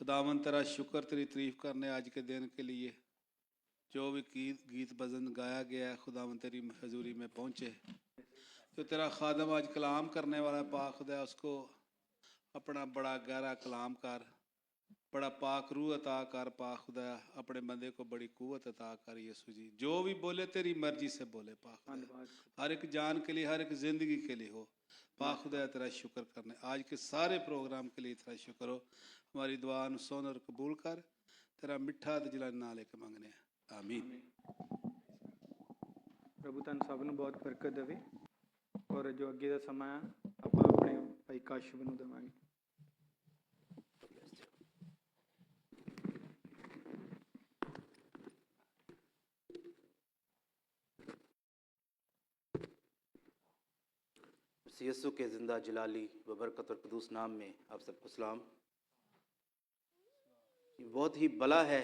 खुदावन तेरा शुक्र तेरी तारीफ करने आज के दिन के लिए। जो भी गीत भजन गाया गया है खुदावन तेरी हजूरी में पहुँचे। जो तेरा खादम आज कलाम करने वाला पाक खुदा उसको अपना बड़ा गहरा कलाम कर, बड़ा पाक रूह अता कर पाक खुदा, अपने बंदे को बड़ी कुव्वत अता कर यीशु जी। जो भी बोले तेरी मर्जी से बोले पाक खुदा, हर एक जान के लिए हर एक ज़िंदगी के लिए हो पाक खुदा। तेरा शुक्र करने आज के सारे प्रोग्राम के लिए तेरा शुक्र हो। हमारी दुआ सुन और कबूल कर, तेरा मिठा ते जलाल नाम लेके मंगने आमीन। प्रभु तुहानू सब नूं बहुत बरकत देवे। और जो अगे का समा आपां अपने भाई काशिफ नूं देवांगे। यीशु के ज़िंदा जलाली व बरकत और कदूस नाम में आप सबको सलाम। बहुत ही भला है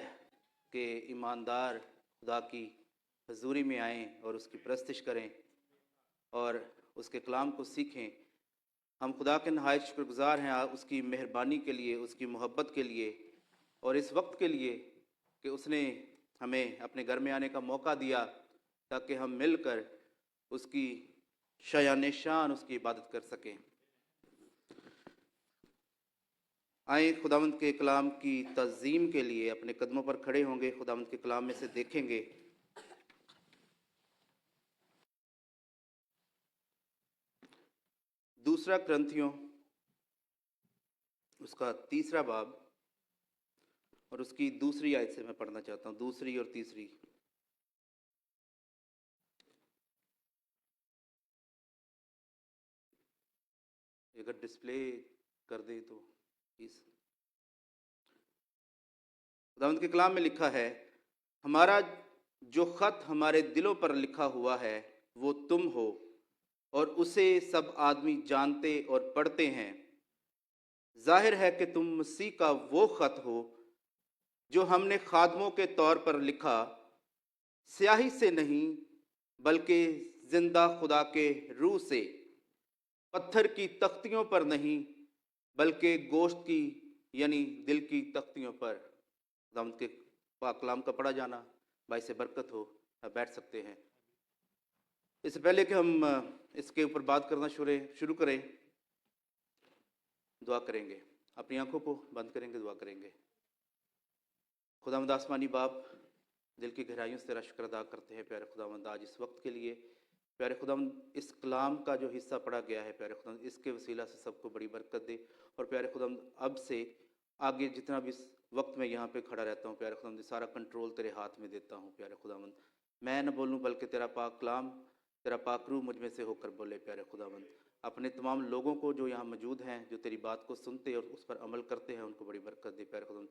कि ईमानदार खुदा की हजूरी में आएँ और उसकी परस्तिश करें और उसके कलाम को सीखें। हम खुदा के नहायत शुक्रगुजार हैं उसकी मेहरबानी के लिए, उसकी मोहब्बत के लिए और इस वक्त के लिए कि उसने हमें अपने घर में आने का मौका दिया ताकि हम मिलकर उसकी शायान शान उसकी इबादत कर सकें। आए खुदावंद के कलाम की तज़ीम के लिए अपने कदमों पर खड़े होंगे। खुदावंद के कलाम में से देखेंगे दूसरा क्रंथियों उसका 3 बाब और उसकी दूसरी आयत से मैं पढ़ना चाहता हूँ, दूसरी और तीसरी। अगर डिस्प्ले कर दे तो प्लीज। खुदावंद के कलाम में लिखा है, हमारा जो खत हमारे दिलों पर लिखा हुआ है वो तुम हो और उसे सब आदमी जानते और पढ़ते हैं। जाहिर है कि तुम मसीह का वो खत हो जो हमने खादमों के तौर पर लिखा, स्याही से नहीं बल्कि जिंदा खुदा के रूह से, पत्थर की तख्तियों पर नहीं बल्कि गोश्त की यानी दिल की तख्तियों पर। खुदावंद के पाक कलाम का पढ़ा जाना बाइस बरकत हो। बैठ सकते हैं। इससे पहले कि हम इसके ऊपर बात करना शुरू करें, दुआ करेंगे। अपनी आंखों को बंद करेंगे, दुआ करेंगे। खुदावंद आसमानी बाप, दिल की गहराइयों से तेरा शुक्र अदा करते हैं प्यारे खुदावंद आज इस वक्त के लिए। प्यारे खुदावंद इस कलाम का जो हिस्सा पढ़ा गया है प्यारे खुदावंद इसके वसीला से सबको बड़ी बरकत दे। और प्यारे खुदावंद अब से आगे जितना भी वक्त मैं यहाँ पे खड़ा रहता हूँ प्यारे खुदावंद सारा कंट्रोल तेरे हाथ में देता हूँ प्यारे खुदावंद। मैं न बोलूँ बल्कि तेरा पाक कलाम, तेरा पाक रूह मुझ में से होकर बोले प्यारे खुदावंद। अपने तमाम लोगों को जो यहाँ मौजूद हैं, जो तेरी बात को सुनते और उस पर अमल करते हैं, उनको बड़ी बरकत दे प्यारे खुदावंद।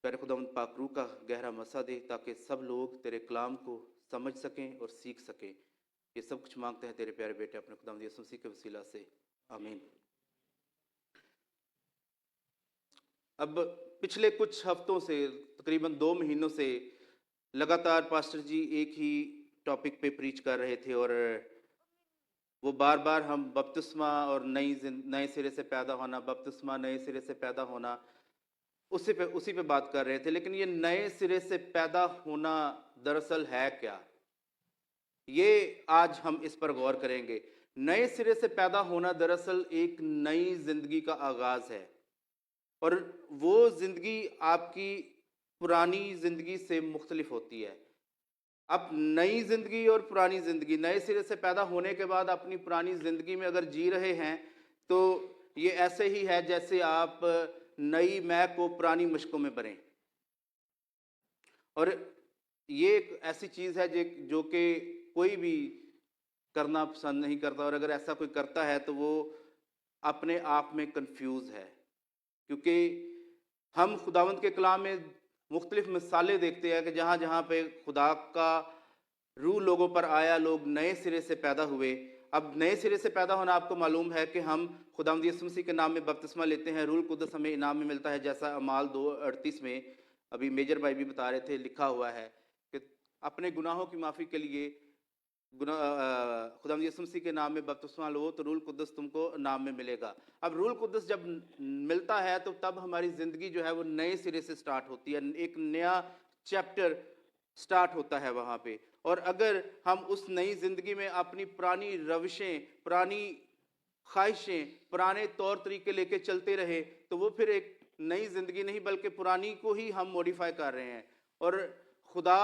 प्यारे खुदावंद पाक रूह का गहरा मसा दे ताकि सब लोग तेरे कलाम को समझ सकें और सीख सकें। ये सब कुछ मांगते हैं तेरे प्यारे बेटे अपने खुदावंद यीशु मसीह के वसीला से, आमीन। अब पिछले कुछ हफ्तों से, तकरीबन 2 महीनों से लगातार पास्टर जी एक ही टॉपिक पे प्रीच कर रहे थे और वो बार बार हम बपतिस्मा और नए सिरे से पैदा होना, बपतिस्मा नए सिरे से पैदा होना, उसी पे बात कर रहे थे। लेकिन ये नए सिरे से पैदा होना दरअसल है क्या, ये आज हम इस पर गौर करेंगे। नए सिरे से पैदा होना दरअसल एक नई जिंदगी का आगाज है और वो जिंदगी आपकी पुरानी जिंदगी से मुख्तलिफ होती है। आप नई जिंदगी और पुरानी जिंदगी, नए सिरे से पैदा होने के बाद अपनी पुरानी जिंदगी में अगर जी रहे हैं तो ये ऐसे ही है जैसे आप नई मैक को पुरानी मशकों में भरें। और ये एक ऐसी चीज़ है जो कि कोई भी करना पसंद नहीं करता और अगर ऐसा कोई करता है तो वो अपने आप में कंफ्यूज है। क्योंकि हम खुदावंद के कलाम में मुख्तलिफ मिसालें देखते हैं कि जहाँ जहाँ पे खुदा का रूह लोगों पर आया, लोग नए सिरे से पैदा हुए। अब नए सिरे से पैदा होना आपको मालूम है कि हम खुदावंद यीशु मसीह के नाम में बपतिस्मा लेते हैं, रूह कुदस हमें इनाम में मिलता है। जैसा अमाल 2:38 में अभी मेजर भाई भी बता रहे थे, लिखा हुआ है कि अपने गुनाहों की माफ़ी के लिए खुदा खुदा यीशु मसीह के नाम में बपतिस्मा लो तो रूल कुद्दस तुमको नाम में मिलेगा। अब रूल कुद्दस जब मिलता है तो तब हमारी ज़िंदगी जो है वो नए सिरे से स्टार्ट होती है, एक नया चैप्टर स्टार्ट होता है वहाँ पे। और अगर हम उस नई ज़िंदगी में अपनी पुरानी रविशें, पुरानी ख्वाहिशें, पुराने तौर तरीके लेके चलते रहे तो वो फिर एक नई ज़िंदगी नहीं बल्कि पुरानी को ही हम मॉडिफाई कर रहे हैं। और खुदा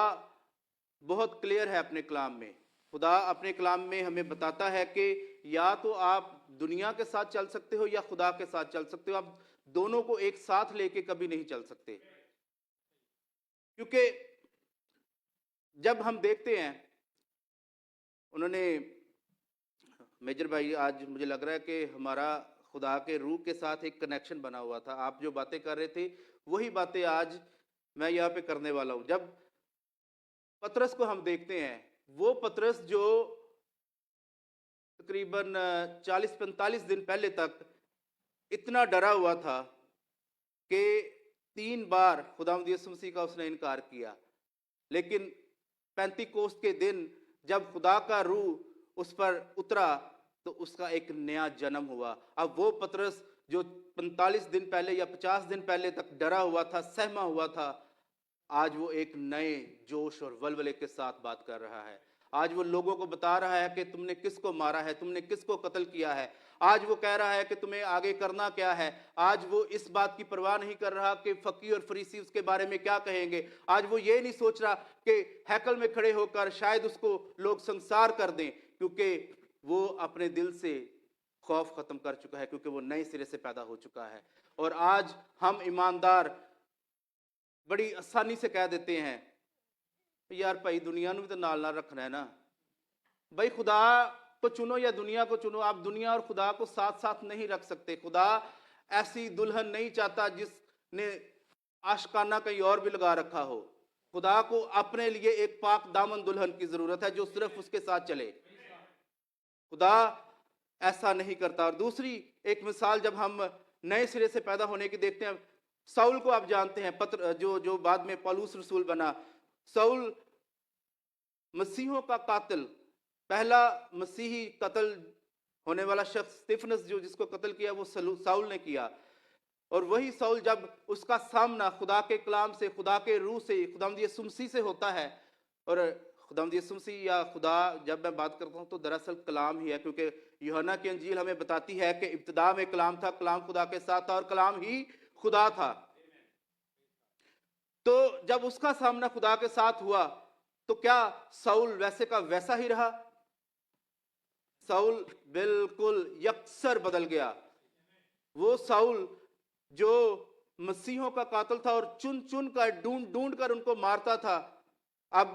बहुत क्लियर है अपने कलाम में, खुदा अपने कलाम में हमें बताता है कि या तो आप दुनिया के साथ चल सकते हो या खुदा के साथ चल सकते हो, आप दोनों को एक साथ लेके कभी नहीं चल सकते। क्योंकि जब हम देखते हैं, उन्होंने मेजर भाई, आज मुझे लग रहा है कि हमारा खुदा के रूह के साथ एक कनेक्शन बना हुआ था। आप जो बातें कर रहे थे वही बातें आज मैं यहाँ पे करने वाला हूँ। जब पतरस को हम देखते हैं, वो पतरस जो तकरीबन 40-45 दिन पहले तक इतना डरा हुआ था कि 3 बार खुदावंद यीशु मसीह का उसने इनकार किया, लेकिन पेंतीकोस्त के दिन जब खुदा का रूह उस पर उतरा तो उसका एक नया जन्म हुआ। अब वो पतरस जो 45 दिन पहले या 50 दिन पहले तक डरा हुआ था, सहमा हुआ था, आज वो एक नए जोश और वलवले के साथ बात कर रहा है। आज वो लोगों को बता रहा है कि तुमने किसको मारा है, तुमने किसको कत्ल किया है। आज वो कह रहा है कि तुम्हें आगे करना क्या है। आज वो इस बात की परवाह नहीं कर रहा कि फकीर और फरीसी उसके बारे में क्या कहेंगे। आज वो ये नहीं सोच रहा कि हैकल में खड़े होकर शायद उसको लोग संसार कर दें, क्योंकि वो अपने दिल से खौफ खत्म कर चुका है, क्योंकि वो नए सिरे से पैदा हो चुका है। और आज हम ईमानदार बड़ी आसानी से कह देते हैं, यार भाई दुनिया ਨੂੰ भी तो नाल रखना है ना, भाई खुदा को चुनो या दुनिया को चुनो। आप दुनिया और खुदा को साथ साथ नहीं रख सकते। खुदा ऐसी दुल्हन नहीं चाहता जिसने आशिकाना कहीं और भी लगा रखा हो। खुदा को अपने लिए एक पाक दामन दुल्हन की जरूरत है जो सिर्फ उसके साथ चले। खुदा ऐसा नहीं करता। और दूसरी एक मिसाल जब हम नए सिरे से पैदा होने की देखते हैं, साउल को आप जानते हैं, जो बाद में पौलुस रसूल बना। साउल मसीहों का कातिल, पहला मसीही कत्ल होने वाला शख्स स्तिफनस जो जिसको कत्ल किया वो साउल ने किया। और वही साउल जब उसका सामना खुदा के कलाम से, खुदा के रूह से, खुदावंद यीशु मसीह से होता है, और खुदावंद यीशु मसीह या खुदा जब मैं बात करता हूँ तो दरअसल कलाम ही है, क्योंकि यूहन्ना की अंजील हमें बताती है कि इब्तिदा में कलाम था, कलाम खुदा के साथ था और कलाम ही खुदा था। तो जब उसका सामना खुदा के साथ हुआ तो क्या साउल वैसे का वैसा ही रहा? साउल बिल्कुल यकसर बदल गया। वो साउल जो मसीहों का कातिल था और चुन चुन कर, ढूंढ ढूंढ कर उनको मारता था, अब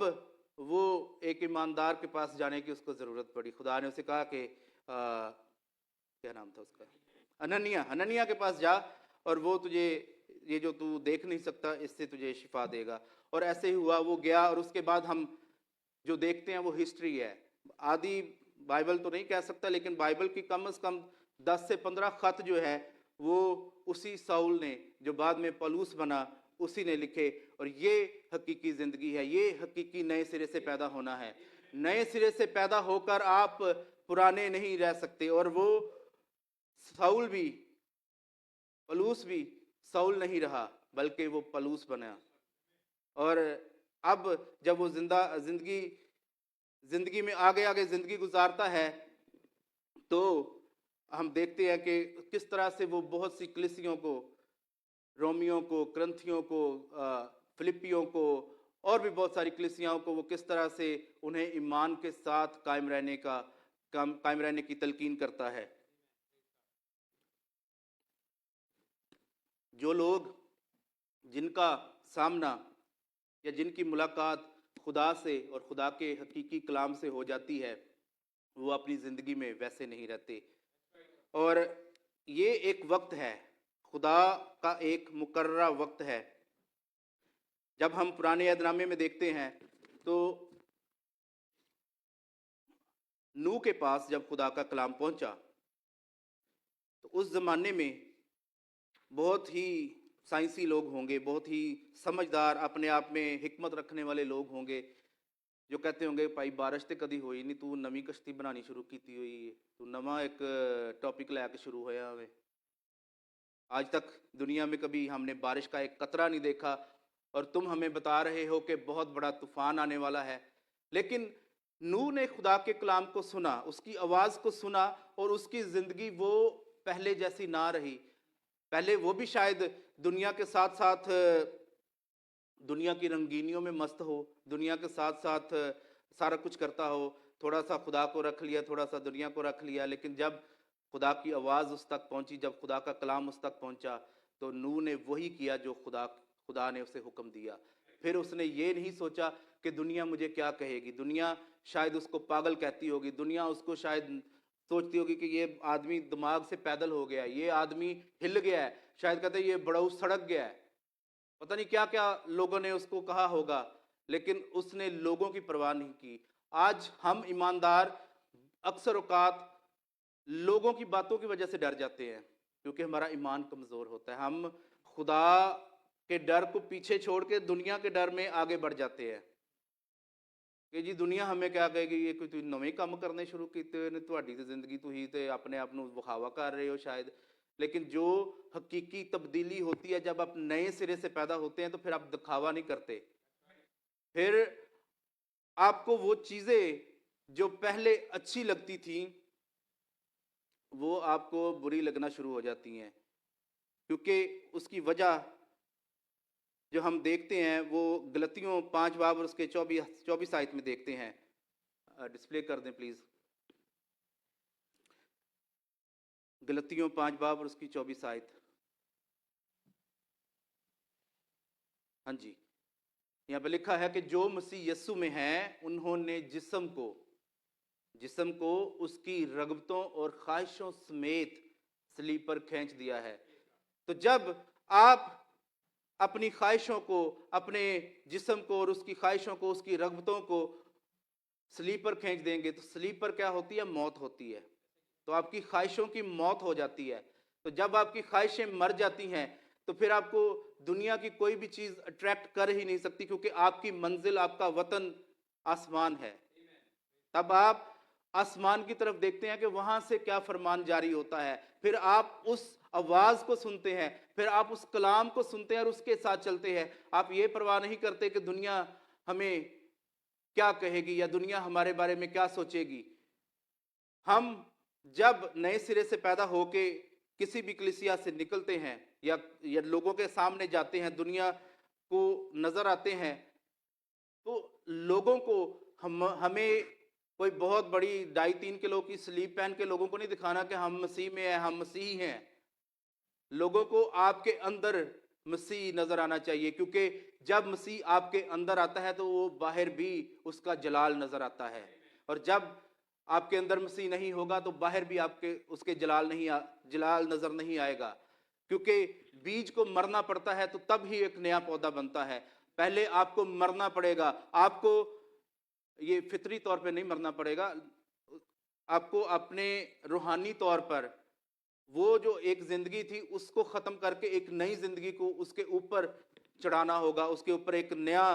वो एक ईमानदार के पास जाने की उसको जरूरत पड़ी। खुदा ने उसे कहा कि क्या नाम था उसका, हनन्याह के पास जा और वो तुझे ये जो तू देख नहीं सकता इससे तुझे शिफा देगा। और ऐसे ही हुआ, वो गया। और उसके बाद हम जो देखते हैं वो हिस्ट्री है। आदि बाइबल तो नहीं कह सकता, लेकिन बाइबल की कम से कम 10 से 15 खत जो है वो उसी साउल ने, जो बाद में पौलुस बना, उसी ने लिखे। और ये हकीकी जिंदगी है, ये हकीकी नए सिरे से पैदा होना है। नए सिरे से पैदा होकर आप पुराने नहीं रह सकते। और वो साउल भी, पौलुस भी साउल नहीं रहा, बल्कि वो पौलुस बना। और अब जब वो जिंदगी में आगे आगे जिंदगी गुजारता है तो हम देखते हैं कि किस तरह से वो बहुत सी कलीसियों को, रोमियों को, क्रंथियों को, फिलिपियों को और भी बहुत सारी कलीसियाओं को वो किस तरह से उन्हें ईमान के साथ कायम रहने की तलकीन करता है। जो लोग, जिनका सामना या जिनकी मुलाकात खुदा से और खुदा के हकीकी कलाम से हो जाती है, वो अपनी ज़िंदगी में वैसे नहीं रहते। और ये एक वक्त है, खुदा का एक मुकर्ररा वक्त है। जब हम पुराने यदनामे में देखते हैं तो नूह के पास जब खुदा का कलाम पहुंचा तो उस ज़माने में बहुत ही साइंसी लोग होंगे, बहुत ही समझदार, अपने आप में हिकमत रखने वाले लोग होंगे, ਜੋ ਕਹਤੇ ਹੋਣਗੇ ਭਾਈ ਬਾਰਿਸ਼ ਤੇ ਕਦੀ ਹੋਈ ਨਹੀਂ, ਤੂੰ ਨਵੀਂ ਕਸ਼ਤੀ ਬਣਾਉਣੀ ਸ਼ੁਰੂ ਕੀਤੀ ਹੋਈ ਹੈ, ਤੂੰ ਨਵਾਂ ਇੱਕ टॉपिक ਲੈ ਕੇ शुरू होया हुए। आज तक दुनिया में कभी हमने बारिश का एक कतरा नहीं देखा और तुम हमें बता रहे हो कि बहुत बड़ा तूफान आने वाला है। लेकिन नूह ने खुदा के कलाम को सुना, उसकी आवाज़ को सुना और उसकी ज़िंदगी वो पहले जैसी ना रही। पहले वो भी शायद दुनिया के साथ साथ दुनिया की रंगीनियों में मस्त हो, दुनिया के साथ साथ सारा कुछ करता हो, थोड़ा सा खुदा को रख लिया, थोड़ा सा दुनिया को रख लिया। लेकिन जब खुदा की आवाज़ उस तक पहुंची, जब खुदा का कलाम उस तक पहुंचा, तो नूह ने वही किया जो खुदा ने उसे हुक्म दिया। फिर उसने ये नहीं सोचा कि दुनिया मुझे क्या कहेगी, दुनिया शायद उसको पागल कहती होगी, दुनिया उसको शायद सोचती होगी कि ये आदमी दिमाग से पैदल हो गया है, ये आदमी हिल गया है, शायद कहते हैं ये बड़ाऊ सड़क गया है, पता नहीं क्या क्या लोगों ने उसको कहा होगा। लेकिन उसने लोगों की परवाह नहीं की। आज हम ईमानदार अक्सर औकात लोगों की बातों की वजह से डर जाते हैं, क्योंकि हमारा ईमान कमज़ोर होता है। हम खुदा के डर को पीछे छोड़ के दुनिया के डर में आगे बढ़ जाते हैं कि जी दुनिया हमें क्या कहेगी, ये कोई तुसीं नਵੇਂ ਕੰਮ करने शुरू ਕੀਤੇ ਨੇ, ਤੁਹਾਡੀ ਤੇ ਜ਼ਿੰਦਗੀ ਤੁਸੀਂ ਤੇ अपने आप ਨੂੰ ਵਿਖਾਵਾ कर रहे हो शायद। लेकिन जो हकीकी तब्दीली होती है, जब आप नए सिरे से पैदा होते हैं तो फिर आप दिखावा नहीं करते, फिर आपको वो चीज़ें जो पहले अच्छी लगती थी वो आपको बुरी लगना शुरू हो जाती हैं। क्योंकि उसकी वजह जो हम देखते हैं वो गलतियों 5 बाब और उसके 24 आयत में देखते हैं। डिस्प्ले कर दें प्लीज़, गलतियों 5 बाब और उसकी 24 आयत। हाँ जी, यहाँ पे लिखा है कि जो मसीह यस्सु में हैं उन्होंने जिस्म को उसकी रगबतों और ख्वाहिशों समेत सलीब पर खींच दिया है। तो जब आप अपनी ख्वाहिशों को, अपने जिस्म को और उसकी ख्वाहिशों को, उसकी रगबतों को सलीब पर खींच देंगे तो सलीब पर क्या होती है? मौत होती है। तो आपकी ख्वाहिशों की मौत हो जाती है। तो जब आपकी ख्वाहिशें मर जाती हैं तो फिर आपको दुनिया की कोई भी चीज़ अट्रैक्ट कर ही नहीं सकती, क्योंकि आपकी मंजिल, आपका वतन आसमान है। तब आप आसमान की तरफ देखते हैं कि वहाँ से क्या फरमान जारी होता है, फिर आप उस आवाज़ को सुनते हैं, फिर आप उस कलाम को सुनते हैं और उसके साथ चलते हैं। आप ये परवाह नहीं करते कि दुनिया हमें क्या कहेगी या दुनिया हमारे बारे में क्या सोचेगी। हम जब नए सिरे से पैदा होके किसी भी कलीसिया से निकलते हैं या लोगों के सामने जाते हैं, दुनिया को नज़र आते हैं, तो लोगों को हमें कोई बहुत बड़ी 2.5-3 किलो की स्लीप पहन के लोगों को नहीं दिखाना कि हम मसीह में हैं, हम मसीही हैं। लोगों को आपके अंदर मसीह नज़र आना चाहिए, क्योंकि जब मसीह आपके अंदर आता है तो वो बाहर भी उसका जलाल नज़र आता है। और जब आपके अंदर मसीह नहीं होगा तो बाहर भी आपके उसके जलाल नज़र नहीं आएगा, क्योंकि बीज को मरना पड़ता है तो तब ही एक नया पौधा बनता है। पहले आपको मरना पड़ेगा, आपको ये फितरी तौर पे नहीं मरना पड़ेगा, आपको अपने रूहानी तौर पर वो जो एक ज़िंदगी थी उसको ख़त्म करके एक नई ज़िंदगी को उसके ऊपर चढ़ाना होगा, उसके ऊपर एक नया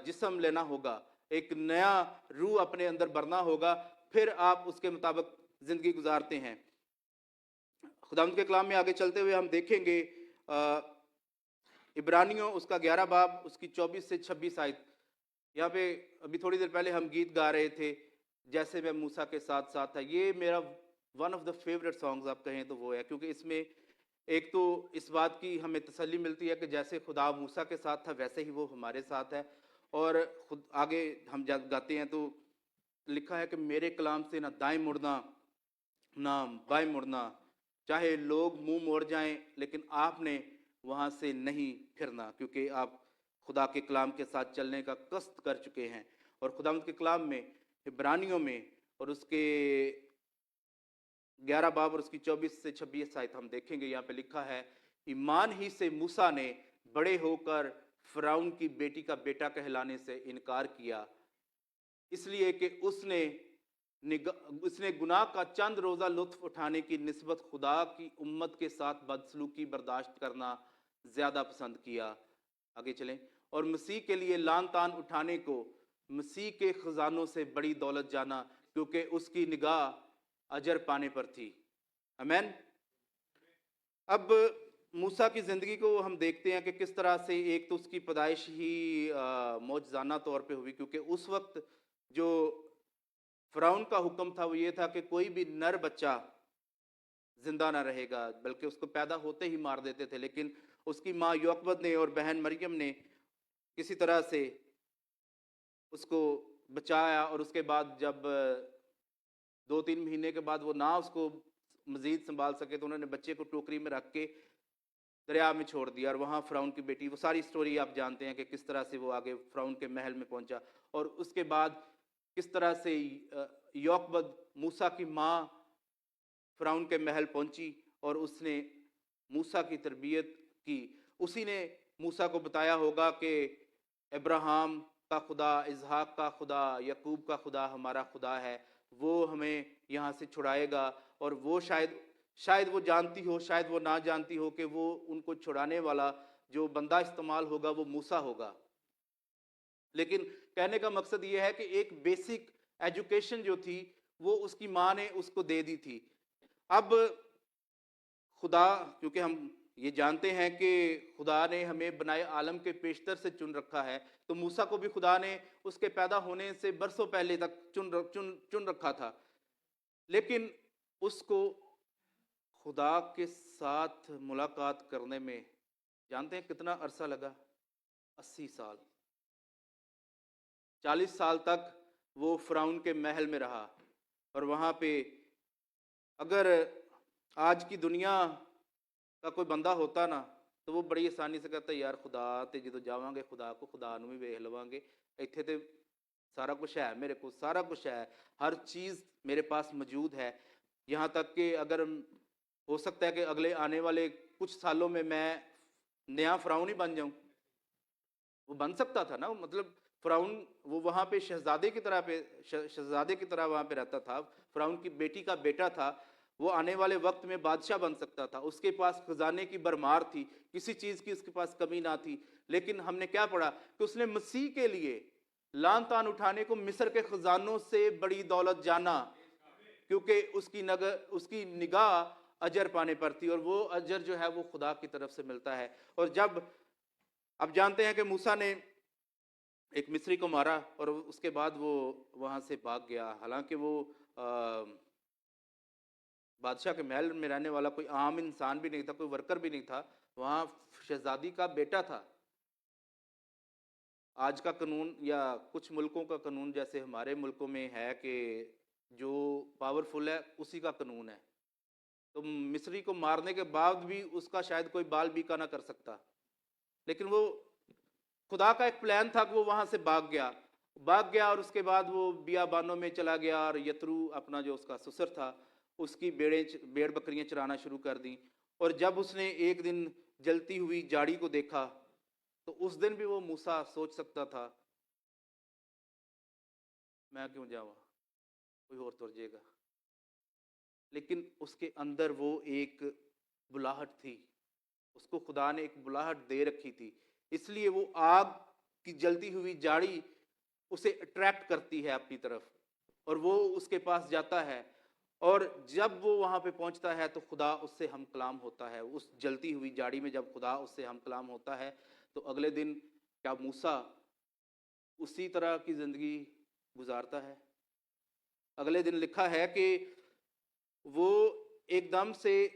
जिस्म लेना होगा, एक नया रूह अपने अंदर भरना होगा, फिर आप उसके मुताबिक ज़िंदगी गुजारते हैं। खुदावंद के कलाम में आगे चलते हुए हम देखेंगे इब्रानियों उसका 11 बाब उसकी 24 से 26 आयत। यहाँ पे अभी थोड़ी देर पहले हम गीत गा रहे थे, जैसे मैं मूसा के साथ साथ था। ये मेरा one of the favourite songs आप कहें तो वो है, क्योंकि इसमें एक तो इस बात की हमें तसल्ली मिलती है कि जैसे खुदा मूसा के साथ था वैसे ही वो हमारे साथ है। और खुद आगे हम जब गाते हैं तो लिखा है कि मेरे कलाम से ना दाएं मुड़ना ना बाएं मुड़ना, चाहे लोग मुंह मोड़ जाएं लेकिन आपने वहाँ से नहीं फिरना, क्योंकि आप खुदा के कलाम के साथ चलने का कष्ट कर चुके हैं। और खुदावंद के कलाम में इब्रानियों में और उसके 11 बाब और उसकी 24 से 26 आयत हम देखेंगे। यहाँ पे लिखा है, ईमान ही से मूसा ने बड़े होकर फिरौन की बेटी का बेटा कहलाने से इनकार किया, इसलिए कि उसने गुनाह का चंद रोज़ा लुत्फ उठाने की निस्बत खुदा की उम्मत के साथ बदसलूकी बर्दाश्त करना ज़्यादा पसंद किया। आगे चलें। और मसीह के लिए लान तान उठाने को مسیح کے خزانوں سے بڑی دولت جانا کیونکہ اس کی نگاہ اجر پانے پر تھی. آمین. اب موسیٰ کی زندگی کو ہم دیکھتے ہیں کہ کس طرح سے ایک تو اس کی پیدائش ہی معجزانہ طور پہ ہوئی، کیونکہ اس وقت جو فرعون کا حکم تھا وہ یہ تھا کہ کوئی بھی نر بچہ زندہ نہ رہے گا، بلکہ اس کو پیدا ہوتے ہی مار دیتے تھے. لیکن اس کی ماں یوکبد نے اور بہن مریم نے کسی طرح سے اس کو بچایا، اور اس کے بعد جب 2-3 مہینے کے بعد وہ نہ اس کو مزید سنبھال سکے تو انہوں نے بچے کو ٹوکری میں رکھ کے دریا میں چھوڑ دیا، اور وہاں فرعون کی بیٹی، وہ ساری سٹوری آپ جانتے ہیں کہ کس طرح سے وہ آگے فرعون کے محل میں پہنچا، اور اس کے بعد کس طرح سے یوکبد موسیٰ کی ماں فرعون کے محل پہنچی اور اس نے موسیٰ کی تربیت کی. اسی نے موسیٰ کو بتایا ہوگا کہ ابراہیم کا خدا، اسحاق کا خدا، یعقوب کا خدا ہمارا خدا ہے، وہ ہمیں یہاں سے چھڑائے گا. اور وہ شاید وہ جانتی ہو، شاید وہ نہ جانتی ہو کہ وہ ان کو چھڑانے والا جو بندہ استعمال ہوگا وہ موسیٰ ہوگا. لیکن کہنے کا مقصد یہ ہے کہ ایک بیسک ایجوکیشن جو تھی وہ اس کی ماں نے اس کو دے دی تھی. اب خدا، کیونکہ ہم یہ جانتے ہیں کہ خدا نے ہمیں بنائے عالم کے پیشتر سے چن رکھا ہے، تو موسیٰ کو بھی خدا نے اس کے پیدا ہونے سے برسوں پہلے تک چن رکھا تھا. لیکن اس کو خدا کے ساتھ ملاقات کرنے میں جانتے ہیں کتنا عرصہ لگا؟ 80 سال. 40 سال تک وہ فرعون کے محل میں رہا، اور وہاں پہ اگر آج کی دنیا کا کوئی بندہ ہوتا نا تو وہ بڑی آسانی سے کہتا ہے یار خدا تے جدو جاواں گے خدا کو خدا نو بھی ویکھ لواں گے، ایتھے تے سارا کچھ ہے، میرے کو سارا کچھ ہے، ہر چیز میرے پاس موجود ہے. یہاں تک کہ اگر ہو سکتا ہے کہ اگلے آنے والے کچھ سالوں میں نیا فرعون ہی بن جاؤں. وہ بن سکتا تھا نا، مطلب فرعون وہ وہاں پہ شہزادے کی طرح وہاں پہ رہتا تھا، فرعون کی بیٹی کا بیٹا تھا، وہ آنے والے وقت میں بادشاہ بن سکتا تھا. اس کے پاس خزانے کی بھرمار تھی، کسی چیز کی اس کے پاس کمی نہ تھی. لیکن ہم نے کیا پڑھا کہ اس نے مسیح کے لیے لان تان اٹھانے کو مصر کے خزانوں سے بڑی دولت جانا، کیونکہ اس کی نگاہ اجر پانے پر تھی، اور وہ اجر جو ہے وہ خدا کی طرف سے ملتا ہے. اور جب اب جانتے ہیں کہ موسیٰ نے ایک مصری کو مارا اور اس کے بعد وہ وہاں سے بھاگ گیا، حالانکہ وہ بادشاہ کے محل میں رہنے والا کوئی عام انسان بھی نہیں تھا، کوئی ورکر بھی نہیں تھا، وہاں شہزادی کا بیٹا تھا. آج کا قانون یا کچھ ملکوں کا قانون جیسے ہمارے ملکوں میں ہے کہ جو پاورفل ہے اسی کا قانون ہے، تو مصری کو مارنے کے بعد بھی اس کا شاید کوئی بال بیکا نہ کر سکتا. لیکن وہ خدا کا ایک پلان تھا کہ وہ وہاں سے بھاگ گیا اور اس کے بعد وہ بیابانوں میں چلا گیا، اور یترو اپنا جو اس کا سسر تھا اس کی بیڑ بکریاں چرانا شروع کر دیں. اور جب اس نے ایک دن جلتی ہوئی جاڑی کو دیکھا تو اس دن بھی وہ موسیٰ سوچ سکتا تھا میں کیوں جاواں، کوئی اور تر جائے گا. لیکن اس کے اندر وہ ایک بلاہٹ تھی، اس کو خدا نے ایک بلاہٹ دے رکھی تھی، اس لیے وہ آگ کی جلتی ہوئی جاڑی اسے اٹریکٹ کرتی ہے اپنی طرف، اور وہ اس کے پاس جاتا ہے. اور جب وہ وہاں پہ پہنچتا ہے تو خدا اس سے ہم کلام ہوتا ہے. اس جلتی ہوئی جاڑی میں جب خدا اس سے ہم کلام ہوتا ہے تو اگلے دن کیا موسیٰ اسی طرح کی زندگی گزارتا ہے؟ اگلے دن لکھا ہے کہ وہ ایک دم سے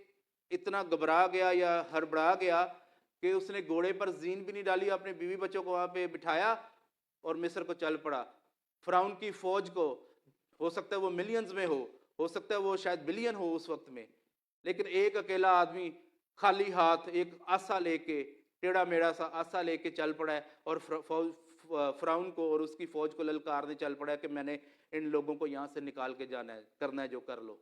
اتنا گھبرا گیا یا ہڑبڑا گیا کہ اس نے گھوڑے پر زین بھی نہیں ڈالی، اپنے بیوی بچوں کو وہاں پہ بٹھایا اور مصر کو چل پڑا. فرعون کی فوج کو ہو سکتا ہے وہ ملینز میں ہو سکتا ہے وہ شاید بلین ہو اس وقت میں، لیکن ایک اکیلا آدمی خالی ہاتھ ایک آسا لے کے، ٹیڑھا میڑھا سا آسا لے کے چل پڑا ہے، اور فرعون کو اور اس کی فوج کو للکارنے چل پڑا ہے کہ میں نے ان لوگوں کو یہاں سے نکال کے جانا ہے، کرنا ہے جو کر لو.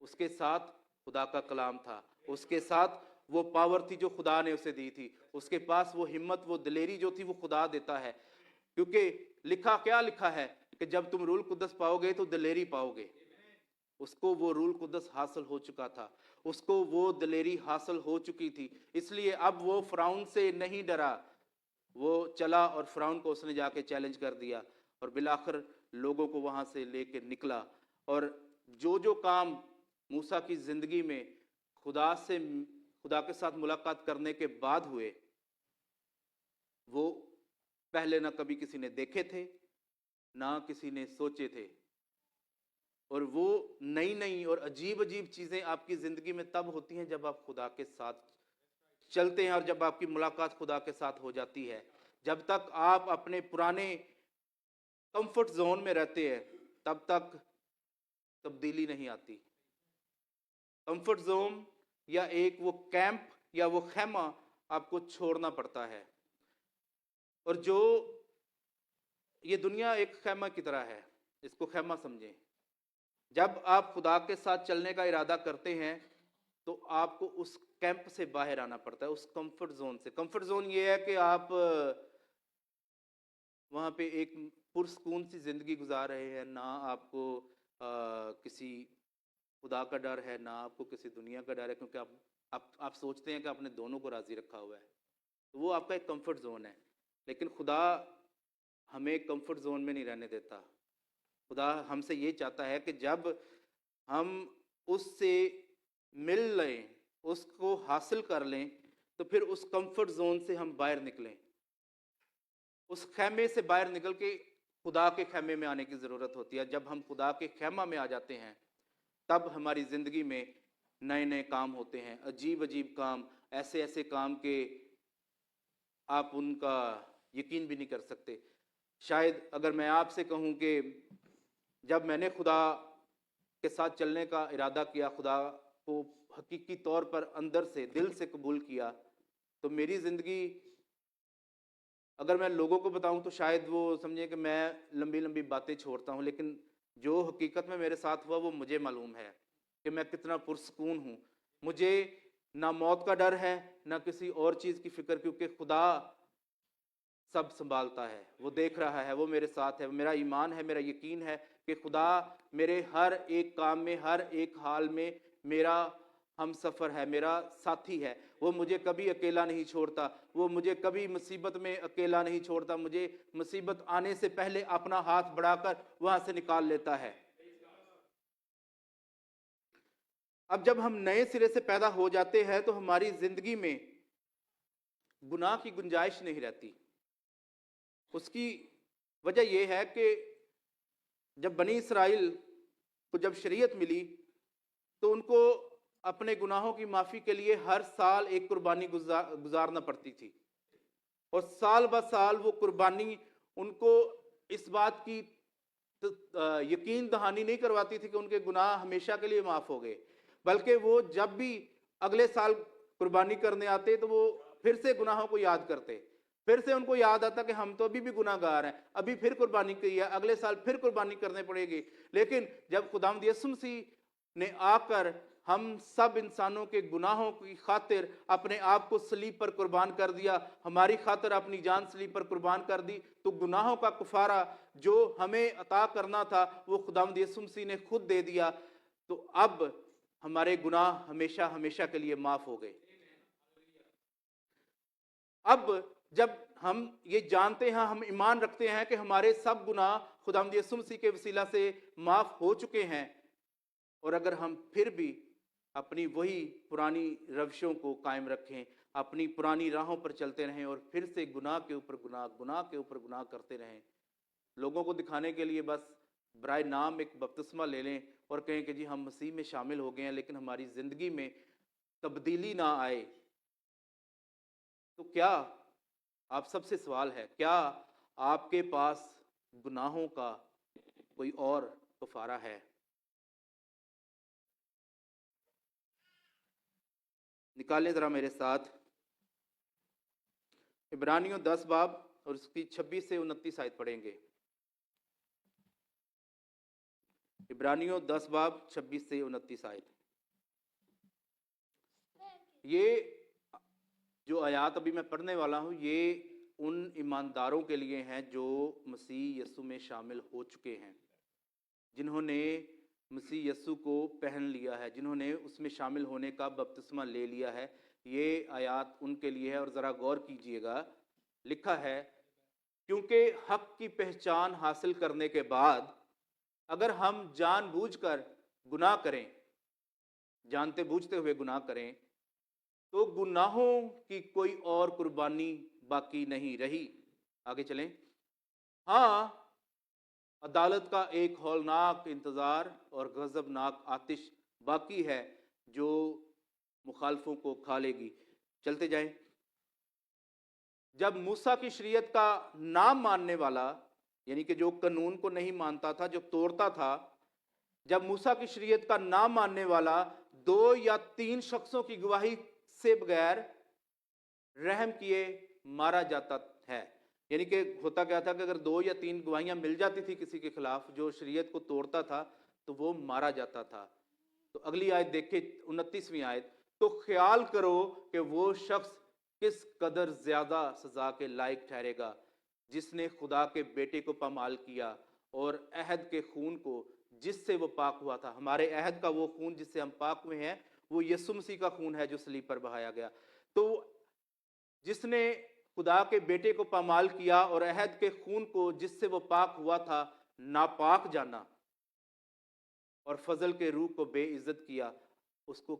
اس کے ساتھ خدا کا کلام تھا، اس کے ساتھ وہ پاور تھی جو خدا نے اسے دی تھی، اس کے پاس وہ ہمت، وہ دلیری جو تھی وہ خدا دیتا ہے. کیونکہ کیا لکھا ہے کہ جب تم روح القدس پاؤ گے تو دلیری پاؤ گے. اس کو وہ روح القدس حاصل ہو چکا تھا، اس کو وہ دلیری حاصل ہو چکی تھی، اس لیے اب وہ فرعون سے نہیں ڈرا. وہ چلا اور فرعون کو اس نے جا کے چیلنج کر دیا اور بالآخر لوگوں کو وہاں سے لے کے نکلا. اور جو کام موسیٰ کی زندگی میں خدا کے ساتھ ملاقات کرنے کے بعد ہوئے، وہ پہلے نہ کبھی کسی نے دیکھے تھے نہ کسی نے سوچے تھے. اور وہ نئی اور عجیب چیزیں آپ کی زندگی میں تب ہوتی ہیں جب آپ خدا کے ساتھ چلتے ہیں اور جب آپ کی ملاقات خدا کے ساتھ ہو جاتی ہے. جب تک آپ اپنے پرانے کمفرٹ زون میں رہتے ہیں تب تک تبدیلی نہیں آتی. کمفرٹ زون یا ایک وہ کیمپ یا وہ خیمہ آپ کو چھوڑنا پڑتا ہے. اور جو یہ دنیا ایک خیمہ کی طرح ہے، اس کو خیمہ سمجھیں. جب آپ خدا کے ساتھ چلنے کا ارادہ کرتے ہیں تو آپ کو اس کیمپ سے باہر آنا پڑتا ہے، اس کمفرٹ زون سے. کمفرٹ زون یہ ہے کہ آپ وہاں پہ ایک پرسکون سی زندگی گزار رہے ہیں، نہ آپ کو کسی خدا کا ڈر ہے نہ آپ کو کسی دنیا کا ڈر ہے، کیونکہ آپ سوچتے ہیں کہ آپ نے دونوں کو راضی رکھا ہوا ہے. وہ آپ کا ایک کمفرٹ زون ہے. لیکن خدا ہمیں کمفرٹ زون میں نہیں رہنے دیتا. خدا ہم سے یہ چاہتا ہے کہ جب ہم اس سے مل لیں، اس کو حاصل کر لیں، تو پھر اس کمفرٹ زون سے ہم باہر نکلیں. اس خیمے سے باہر نکل کے خدا کے خیمے میں آنے کی ضرورت ہوتی ہے. جب ہم خدا کے خیمہ میں آ جاتے ہیں تب ہماری زندگی میں نئے کام ہوتے ہیں، عجیب کام، ایسے کام کہ آپ ان کا یقین بھی نہیں کر سکتے. شاید اگر میں آپ سے کہوں کہ جب میں نے خدا کے ساتھ چلنے کا ارادہ کیا، خدا کو حقیقی طور پر اندر سے دل سے قبول کیا، تو میری زندگی اگر میں لوگوں کو بتاؤں تو شاید وہ سمجھیں کہ میں لمبی باتیں چھوڑتا ہوں، لیکن جو حقیقت میں میرے ساتھ ہوا وہ مجھے معلوم ہے کہ میں کتنا پرسکون ہوں. مجھے نہ موت کا ڈر ہے نہ کسی اور چیز کی فکر، کیونکہ خدا سب سنبھالتا ہے، وہ دیکھ رہا ہے، وہ میرے ساتھ ہے. میرا ایمان ہے، میرا یقین ہے کہ خدا میرے ہر ایک کام میں، ہر ایک حال میں میرا ہم سفر ہے، میرا ساتھی ہے. وہ مجھے کبھی اکیلا نہیں چھوڑتا، وہ مجھے کبھی مصیبت میں اکیلا نہیں چھوڑتا. مجھے مصیبت آنے سے پہلے اپنا ہاتھ بڑھا کر وہاں سے نکال لیتا ہے. اب جب ہم نئے سرے سے پیدا ہو جاتے ہیں تو ہماری زندگی میں گناہ کی گنجائش نہیں رہتی. اس کی وجہ یہ ہے کہ جب بنی اسرائیل کو جب شریعت ملی تو ان کو اپنے گناہوں کی معافی کے لیے ہر سال ایک قربانی گزارنا پڑتی تھی، اور سال بہ سال وہ قربانی ان کو اس بات کی یقین دہانی نہیں کرواتی تھی کہ ان کے گناہ ہمیشہ کے لیے معاف ہو گئے، بلکہ وہ جب بھی اگلے سال قربانی کرنے آتے تو وہ پھر سے گناہوں کو یاد کرتے. پھر سے ان کو یاد آتا کہ ہم تو ابھی بھی گناہ گار ہیں، ابھی پھر قربانی کی ہے، اگلے سال پھر قربانی کرنے پڑے گی. لیکن جب خداوند یسوع مسیح نے آ کر ہم سب انسانوں کے گناہوں کی خاطر اپنے آپ کو صلیب پر قربان کر دیا، ہماری خاطر اپنی جان صلیب پر قربان کر دی، تو گناہوں کا کفارہ جو ہمیں عطا کرنا تھا وہ خداوند یسوع مسیح نے خود دے دیا. تو اب ہمارے گناہ ہمیشہ کے لیے معاف ہو گئے. اب جب ہم یہ جانتے ہیں، ہم ایمان رکھتے ہیں کہ ہمارے سب گناہ خداوند یسوع مسیح کے وسیلہ سے معاف ہو چکے ہیں، اور اگر ہم پھر بھی اپنی وہی پرانی روشوں کو قائم رکھیں، اپنی پرانی راہوں پر چلتے رہیں اور پھر سے گناہ کے اوپر گناہ کرتے رہیں، لوگوں کو دکھانے کے لیے بس برائے نام ایک بپتسمہ لے لیں اور کہیں کہ جی ہم مسیح میں شامل ہو گئے ہیں، لیکن ہماری زندگی میں تبدیلی نہ آئے، تو کیا آپ سب سے سوال ہے، کیا آپ کے پاس گناہوں کا کوئی اور کفارہ ہے؟ نکالیں ذرا میرے ساتھ عبرانیوں 10 باب اور اس کی 26 سے 29 آیت پڑھیں گے. عبرانیوں 10 باب 26 سے 29 آیت. یہ جو آیات ابھی میں پڑھنے والا ہوں یہ ان ایمانداروں کے لیے ہیں جو مسیح یسوع میں شامل ہو چکے ہیں، جنہوں نے مسیح یسوع کو پہن لیا ہے، جنہوں نے اس میں شامل ہونے کا بپتسمہ لے لیا ہے. یہ آیات ان کے لیے ہے. اور ذرا غور کیجئے گا लिखा है, क्योंकि हक की पहचान हासिल करने के बाद अगर हम जानबूझकर गुनाह करें, जानते बूझते हुए गुनाह करें, तो गुनाहों की कोई और कुर्बानी बाकी नहीं रही। आगे चलें। हाँ, अदालत का एक हौलनाक इंतजार और गजबनाक आतिश बाकी है जो मुखालफों को खा लेगी। चलते जाएं। जब मूसा की शरीयत का नाम मानने वाला, यानी कि जो कानून को नहीं मानता था, जो तोड़ता था, जब मूसा की शरीयत का नाम मानने वाला 2 या 3 शख्सों की गवाही से बगैर रहम किए मारा जाता है, यानी कि होता क्या था कि अगर 2 या 3 गवाहियां मिल जाती थी किसी के खिलाफ जो शरीयत को तोड़ता था तो वो मारा जाता था। तो अगली आयत देखे, 29वीं आयत, तो ख्याल करो कि वो शख्स किस कदर ज्यादा सजा के लायक ठहरेगा जिसने खुदा के बेटे को पामाल किया और अहद के खून को जिससे वो पाक हुआ था। हमारे अहद का वो खून जिससे हम पाक हुए हैं वो यीशु मसीह का खून है जो सलीब पर बहाया गया। तो जिसने खुदा के बेटे को पामाल किया और अहद के खून को जिससे वो पाक हुआ था नापाक जाना और फजल के रूह को बेइज्जत किया, उसको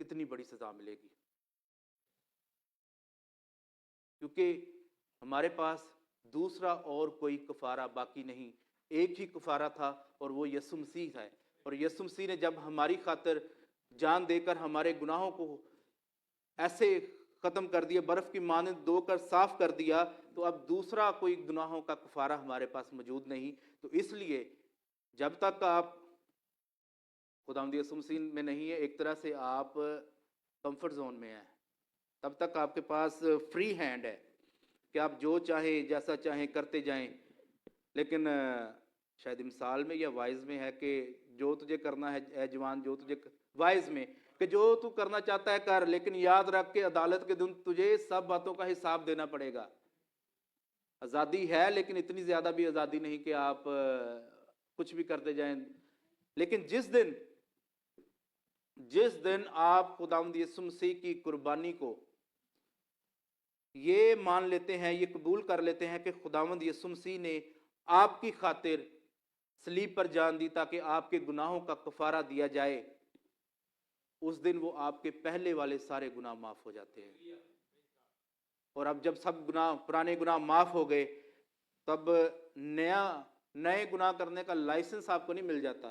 कितनी बड़ी सजा मिलेगी। क्योंकि हमारे पास दूसरा और कोई कफारा बाकी नहीं, एक ही कफारा था और वो यीशु मसीह है। और यीशु मसीह ने जब हमारी खातिर जान देकर हमारे गुनाहों को ऐसे खत्म कर दिया, बर्फ की मानद धोकर साफ कर दिया, तो अब दूसरा कोई गुनाहों का कफारा हमारे पास मौजूद नहीं। तो इसलिए जब तक आप खुदावंद यीशु मसीह में नहीं है, एक तरह से आप कंफर्ट जोन में हैं, तब तक आपके पास फ्री हैंड है कि आप जो चाहें जैसा चाहें करते जाएं। लेकिन शायद मिसाल में या वाइज में है कि जो तुझे करना है ए जवान, जो तुझे वाइज में कि जो तू करना चाहता है कर, लेकिन याद रख के अदालत के दिन तुझे सब बातों का हिसाब देना पड़ेगा। आज़ादी है लेकिन इतनी ज़्यादा भी आज़ादी नहीं कि आप कुछ भी करते जाएं। लेकिन जिस दिन आप खुदावंद यीशु मसीह की कुर्बानी को ये मान लेते हैं, ये कबूल कर लेते हैं कि खुदावंद यीशु मसीह ने आपकी खातिर सलीब पर जान दी ताकि आपके गुनाहों का कफारा दिया जाए, उस दिन वो आपके पहले वाले सारे गुनाह माफ हो जाते हैं। और अब जब सब गुनाह, पुराने गुनाह माफ हो गए, तब नए गुनाह करने का लाइसेंस आपको नहीं मिल जाता,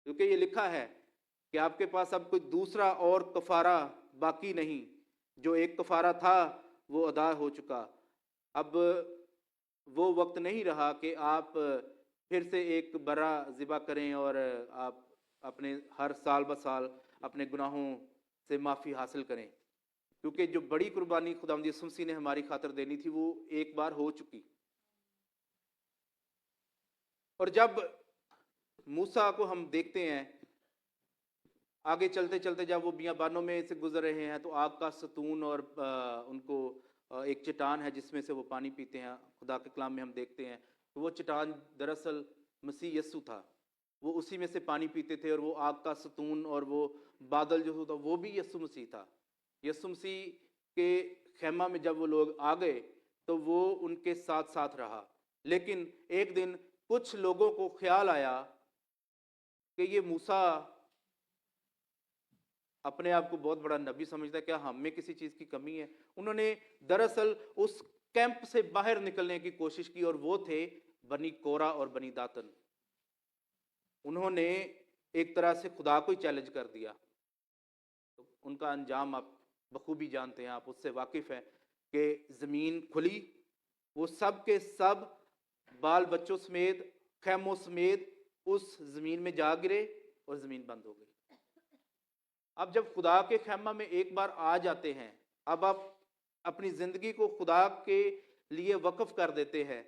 क्योंकि ये लिखा है कि आपके पास अब कोई दूसरा और कफारा बाकी नहीं। जो एक कफारा था वो अदा हो चुका। अब वो वक्त नहीं रहा कि आप फिर से एक बरा ज़िबा करें और आप अपने हर साल ब साल अपने गुनाहों से माफ़ी हासिल करें, क्योंकि जो बड़ी कुर्बानी खुदावंद यीशु मसीह ने हमारी खातिर देनी थी वो एक बार हो चुकी। और जब मूसा को हम देखते हैं, आगे चलते चलते जब वो बियाबानों में से गुजर रहे हैं तो आग का सतून और उनको एक चट्टान है जिसमें से वो पानी पीते हैं। खुदा के कलाम में हम देखते हैं तो वो चट्टान दरअसल मसीह यस्सु था, वो उसी में से पानी पीते थे। और वो आग का सतून और वो बादल जो होता वो भी यस्सु मसीह था। यस्सु मसीह के खैमा में जब वो लोग आ गए तो वो उनके साथ साथ रहा। लेकिन एक दिन कुछ लोगों को ख्याल आया कि ये मूसा अपने आप को बहुत बड़ा नबी समझता है, क्या हम में किसी चीज की कमी है। उन्होंने दरअसल उस कैंप से बाहर निकलने की कोशिश की और वो थे बनी कोरा और बनी दातन। उन्होंने एक तरह से खुदा को ही चैलेंज कर दिया। तो उनका अंजाम आप बखूबी जानते हैं, आप उससे वाकिफ हैं कि जमीन खुली, वो सब के सब बाल बच्चों समेत खैमों समेत उस जमीन में जा गिरे और जमीन बंद हो गई। अब जब खुदा के खैमा में एक बार आ जाते हैं, अब आप अपनी जिंदगी को खुदा के लिए वक्फ कर देते हैं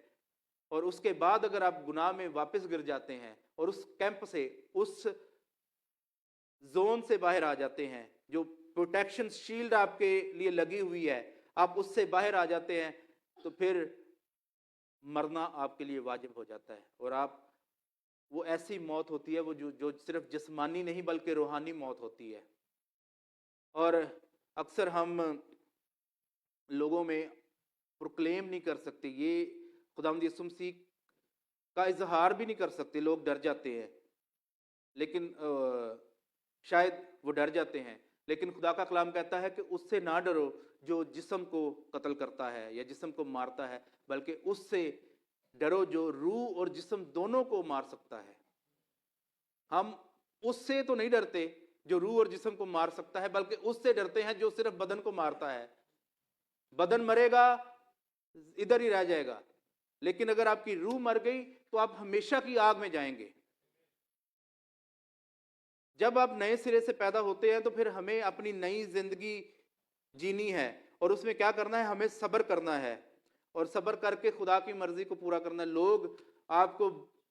और उसके बाद अगर आप गुनाह में वापस गिर जाते हैं और उस कैंप से, उस जोन से बाहर आ जाते हैं, जो प्रोटेक्शन शील्ड आपके लिए लगी हुई है, आप उससे बाहर आ जाते हैं, तो फिर मरना आपके लिए वाजिब हो जाता है। और आप, वो ऐसी मौत होती है वो जो सिर्फ जिस्मानी नहीं बल्कि रूहानी मौत होती है। और अक्सर हम लोगों में प्रोक्लेम नहीं कर सकते, ये खुदावंद यीशु मसीह का इजहार भी नहीं कर सकते, लोग डर जाते हैं। लेकिन शायद वो डर जाते हैं, लेकिन खुदा का कलाम कहता है कि उससे ना डरो जो जिस्म को कत्ल करता है या जिस्म को मारता है, बल्कि उससे डरो जो रूह और जिस्म दोनों को मार सकता है। हम उससे तो नहीं डरते जो रूह और जिस्म को मार सकता है, बल्कि उससे डरते हैं जो सिर्फ बदन को मारता है। बदन मरेगा, इधर ही रह जाएगा, लेकिन अगर आपकी रूह मर गई तो आप हमेशा की आग में जाएंगे। जब आप नए सिरे से पैदा होते हैं तो फिर हमें अपनी नई जिंदगी जीनी है, और उसमें क्या करना है, हमें सब्र करना है, और सब्र करके खुदा की मर्जी को पूरा करना है। लोग आपको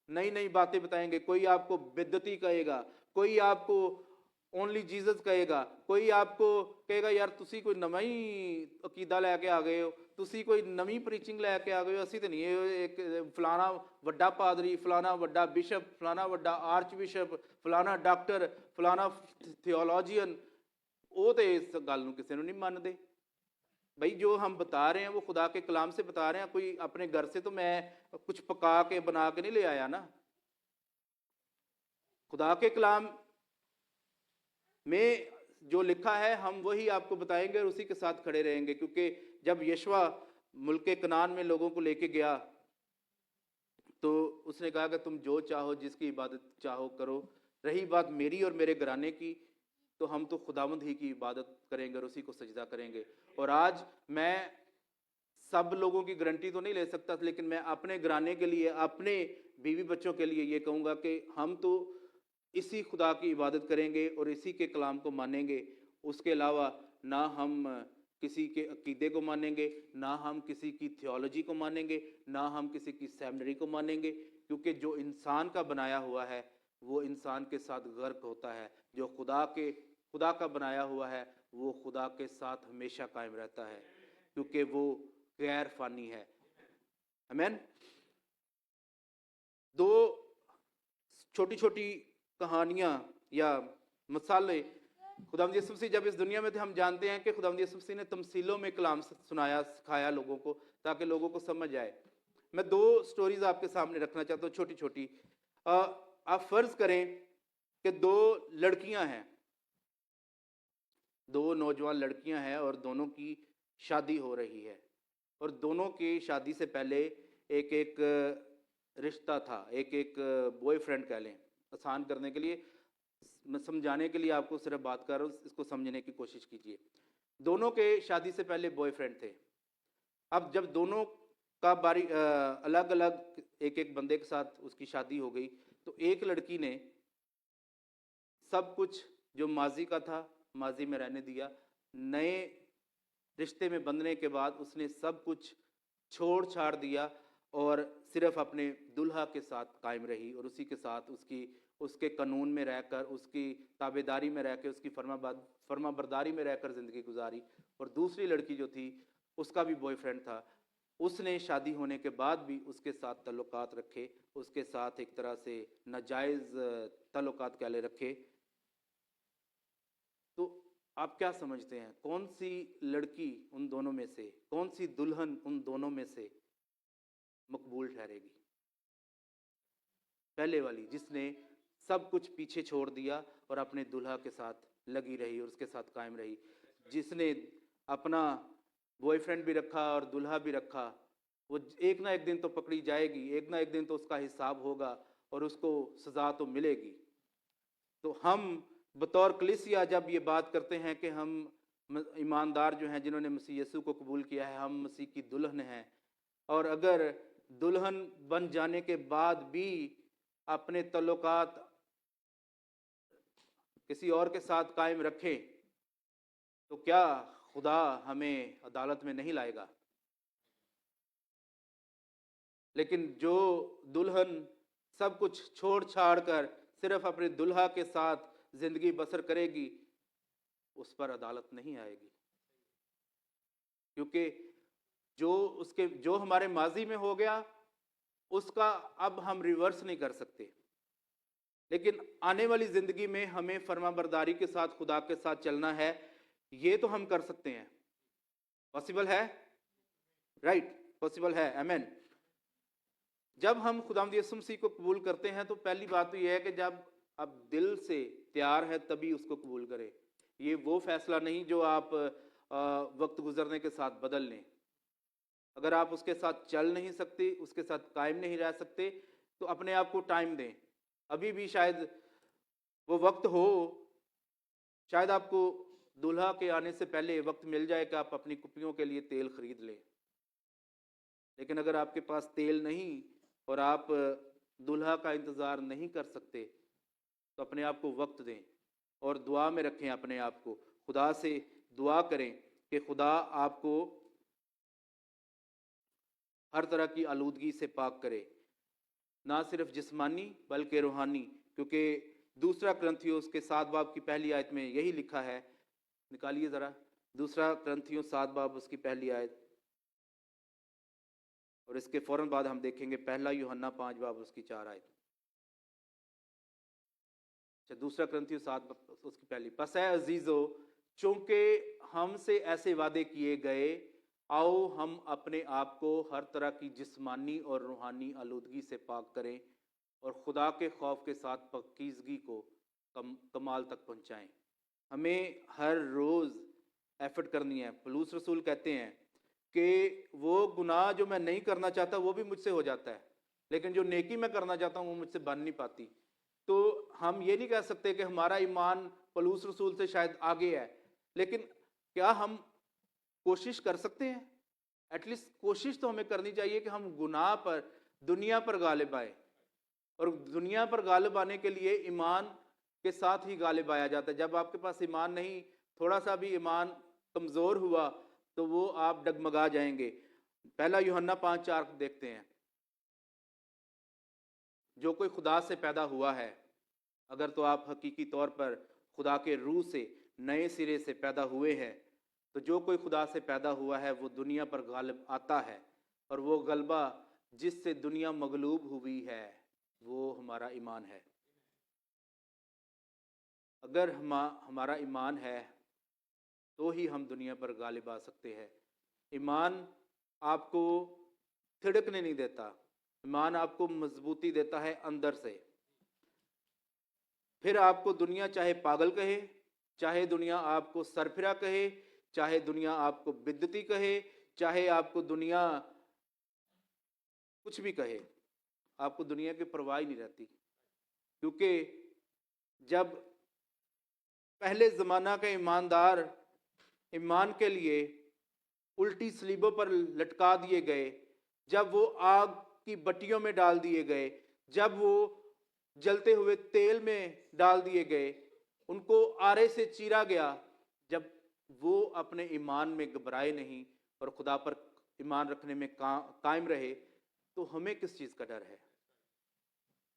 नई नई बातें बताएंगे, कोई आपको बिद्दती कहेगा, कोई आपको ओनली जीसस कहेगा, कोई आपको कहेगा यार तुसी कोई नवा ही अकीदा लैके आ गए हो, तुसी कोई नवी प्रीचिंग लैके आ गए हो, असी तो नहीं, एक फलाना वड्डा पादरी, फलाना वड्डा बिशप, फलाना वड्डा आर्च बिशप, फलाना डॉक्टर, फलाना थियोलॉजियन, वो तो इस गल नूं किसी नूं नहीं मानते। भाई जो हम बता रहे हैं वो खुदा के कलाम से बता रहे हैं, कोई अपने घर से तो मैं कुछ पका के बना के नहीं ले आया ना। खुदा के कलाम में जो लिखा है हम वही आपको बताएंगे और उसी के साथ खड़े रहेंगे, क्योंकि जब यशवा मुल्के कनान में लोगों को लेके गया तो उसने कहा कि तुम जो चाहो, जिसकी इबादत चाहो करो। रही बात मेरी और मेरे घराने की, तो हम तो खुदावंद ही की इबादत करेंगे और उसी को सजदा करेंगे। और आज मैं सब लोगों की गारंटी तो नहीं ले सकता, लेकिन मैं अपने घराने के लिए, अपने बीवी बच्चों के लिए ये कहूँगा कि हम तो इसी खुदा की इबादत करेंगे और इसी के कलाम को मानेंगे। उसके अलावा ना हम किसी के अकीदे को मानेंगे, ना हम किसी की थियोलॉजी को मानेंगे, ना हम किसी की सेमिनरी को मानेंगे, क्योंकि जो इंसान का बनाया हुआ है वो इंसान के साथ गर्क होता है। जो खुदा का बनाया हुआ है वो खुदा के साथ हमेशा कायम रहता है, क्योंकि वो गैर फानी है। आमीन। दो छोटी छोटी कहानियां या मसाले खुदावंद यीशु मसीह जब इस दुनिया में थे, हम जानते हैं कि खुदावंद यीशु मसीह ने तमसीलों में कलाम सुनाया, सिखाया लोगों को, ताकि लोगों को समझ आए। मैं दो स्टोरीज आपके सामने रखना चाहता हूँ, छोटी छोटी। आप फर्ज करें कि दो लड़कियां हैं, दो नौजवान लड़कियां हैं और दोनों की शादी हो रही है, और दोनों की शादी से पहले एक एक रिश्ता था, एक एक बॉयफ्रेंड कह लें, आसान करने के लिए, मैं समझाने के लिए आपको सिर्फ बात कर रहा हूँ, इसको समझने की कोशिश कीजिए। दोनों के शादी से पहले बॉयफ्रेंड थे। अब जब दोनों का बारी अलग अलग एक एक बंदे के साथ उसकी शादी हो गई, तो एक लड़की ने सब कुछ जो माजी का था माजी में रहने दिया। नए रिश्ते में बंधने के बाद उसने सब कुछ छोड़ छाड़ दिया और सिर्फ अपने दुल्हा के साथ कायम रही, और उसी के साथ उसके कानून में रहकर, उसकी ताबेदारी में रहकर, उसकी फर्माबरदारी में रहकर ज़िंदगी गुजारी। और दूसरी लड़की जो थी उसका भी बॉयफ्रेंड था, उसने शादी होने के बाद भी उसके साथ तल्लुकात रखे, उसके साथ एक तरह से नाजायज़ तल्लुकात कह ले रखे। तो आप क्या समझते हैं, कौन सी लड़की उन दोनों में से, कौन सी दुल्हन उन दोनों में से मकबूल ठहरेगी? पहले वाली, जिसने सब कुछ पीछे छोड़ दिया और अपने दुल्हा के साथ लगी रही और उसके साथ कायम रही, जिसने अपना बॉयफ्रेंड भी रखा और दुल्हा भी रखा। वो एक ना एक दिन तो पकड़ी जाएगी, एक ना एक दिन तो उसका हिसाब होगा और उसको सज़ा तो मिलेगी। तो हम बतौर कलीसिया जब ये बात करते हैं कि हम ईमानदार जो हैं, जिन्होंने मसीह यीशु को कबूल किया है, हम मसीह की दुल्हन हैं, और अगर दुल्हन बन जाने के बाद भी अपने तल्लुकात किसी और के साथ कायम रखें, तो क्या खुदा हमें अदालत में नहीं लाएगा? लेकिन जो दुल्हन सब कुछ छोड़ छाड़ कर सिर्फ अपने दुल्हा के साथ जिंदगी बसर करेगी, उस पर अदालत नहीं आएगी, क्योंकि जो हमारे माजी में हो गया उसका अब हम रिवर्स नहीं कर सकते। लेकिन आने वाली जिंदगी में हमें फर्माबरदारी के साथ खुदा के साथ चलना है, ये तो हम कर सकते हैं। पॉसिबल है? राइट, पॉसिबल है, आमीन। जब हम खुदावंद यीशु मसीह को कबूल करते हैं तो पहली बात तो यह है कि जब आप दिल से तैयार है तभी उसको कबूल करें। ये वो फैसला नहीं जो आप वक्त गुजरने के साथ बदल लें। अगर आप उसके साथ चल नहीं सकते, उसके साथ कायम नहीं रह सकते, तो अपने आप को टाइम दें। अभी भी शायद वो वक्त हो, शायद आपको दूल्हा के आने से पहले वक्त मिल जाए कि आप अपनी कुप्पियों के लिए तेल खरीद लें। लेकिन अगर आपके पास तेल नहीं और आप दूल्हा का इंतज़ार नहीं कर सकते, तो अपने आप को वक्त दें और दुआ में रखें अपने आप को। खुदा से दुआ करें कि खुदा आपको हर तरह की आलूदगी से पाक करे, ना सिर्फ जिस्मानी बल्कि रूहानी, क्योंकि दूसरा करंथियों के 7 बाब की पहली आयत में यही लिखा है। निकालिए ज़रा दूसरा करंथियों 7 बाब उसकी पहली आयत, और इसके फौरन बाद हम देखेंगे पहला यूहन्ना 5 बाब उसकी 4 आयत। अच्छा, दूसरा करंथियों 7 बाब उसकी पहली। बस है अजीजो, चूंकि हमसे ऐसे वादे किए गए, आओ हम अपने आप को हर तरह की जिस्मानी और रूहानी आलूदगी से पाक करें और खुदा के खौफ के साथ पाकीज़गी को कमाल तक पहुंचाएं। हमें हर रोज़ एफर्ट करनी है। पौलुस रसूल कहते हैं कि वो गुनाह जो मैं नहीं करना चाहता वो भी मुझसे हो जाता है, लेकिन जो नेकी मैं करना चाहता हूँ वो मुझसे बन नहीं पाती। तो हम ये नहीं कह सकते कि हमारा ईमान पौलुस रसूल से शायद आगे है, लेकिन क्या हम कोशिश कर सकते हैं? एटलीस्ट कोशिश तो हमें करनी चाहिए कि हम गुनाह पर, दुनिया पर गालिब आए। और दुनिया पर गालिब आने के लिए ईमान के साथ ही गालिब आया जाता है। जब आपके पास ईमान नहीं, थोड़ा सा भी ईमान कमज़ोर हुआ तो वो आप डगमगा जाएंगे। पहला यूहन्ना 5:4 देखते हैं। जो कोई खुदा से पैदा हुआ है, अगर तो आप हकीकी तौर पर खुदा के रूह से नए सिरे से पैदा हुए हैं, तो जो कोई खुदा से पैदा हुआ है वो दुनिया पर गालिब आता है, और वो गलबा जिससे दुनिया मगलूब हुई है वो हमारा ईमान है। अगर हमारा ईमान है तो ही हम दुनिया पर गालिब आ सकते हैं। ईमान आपको थिड़कने नहीं देता, ईमान आपको मजबूती देता है अंदर से। फिर आपको दुनिया चाहे पागल कहे, चाहे दुनिया आपको सरफिरा कहे, चाहे दुनिया आपको बिद्दती कहे, चाहे आपको दुनिया कुछ भी कहे, आपको दुनिया की परवाह ही नहीं रहती। क्योंकि जब पहले ज़माना के ईमानदार ईमान के लिए उल्टी सलीबों पर लटका दिए गए, जब वो आग की बट्टियों में डाल दिए गए, जब वो जलते हुए तेल में डाल दिए गए, उनको आरे से चीरा गया, जब वो अपने ईमान में घबराए नहीं और खुदा पर ईमान रखने में कायम रहे, तो हमें किस चीज़ का डर है?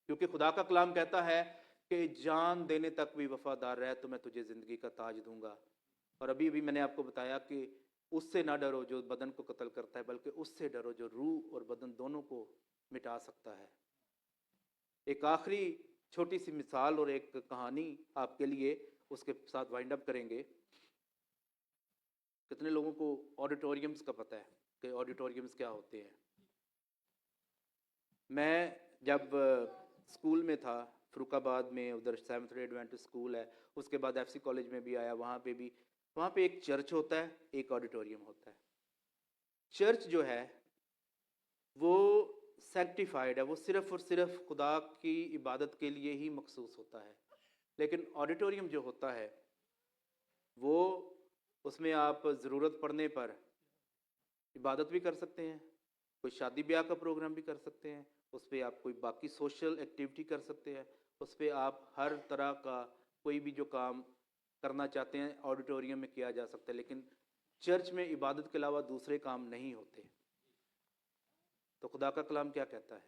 क्योंकि खुदा का कलाम कहता है कि जान देने तक भी वफादार रह तो मैं तुझे ज़िंदगी का ताज दूंगा। और अभी भी मैंने आपको बताया कि उससे ना डरो जो बदन को कत्ल करता है, बल्कि उससे डरो जो रूह और बदन दोनों को मिटा सकता है। एक आखिरी छोटी सी मिसाल और एक कहानी आपके लिए, उसके साथ वाइंड अप करेंगे। कितने लोगों को ऑडिटोरियम्स का पता है कि ऑडिटोरियम्स क्या होते हैं? मैं जब स्कूल में था फरुखाबाद में, उधर 7th एडवेंटिस्ट स्कूल है, उसके बाद FC कॉलेज में भी आया, वहाँ पे एक चर्च होता है, एक ऑडिटोरियम होता है। चर्च जो है वो सैक्टिफाइड है, वो सिर्फ और सिर्फ खुदा की इबादत के लिए ही मखसूस होता है। लेकिन ऑडिटोरियम जो होता है वो, उसमें आप ज़रूरत पड़ने पर इबादत भी कर सकते हैं, कोई शादी ब्याह का प्रोग्राम भी कर सकते हैं, उस पर आप कोई बाकी सोशल एक्टिविटी कर सकते हैं, उस पर आप हर तरह का कोई भी जो काम करना चाहते हैं ऑडिटोरियम में किया जा सकता है। लेकिन चर्च में इबादत के अलावा दूसरे काम नहीं होते। तो खुदा का कलाम क्या कहता है?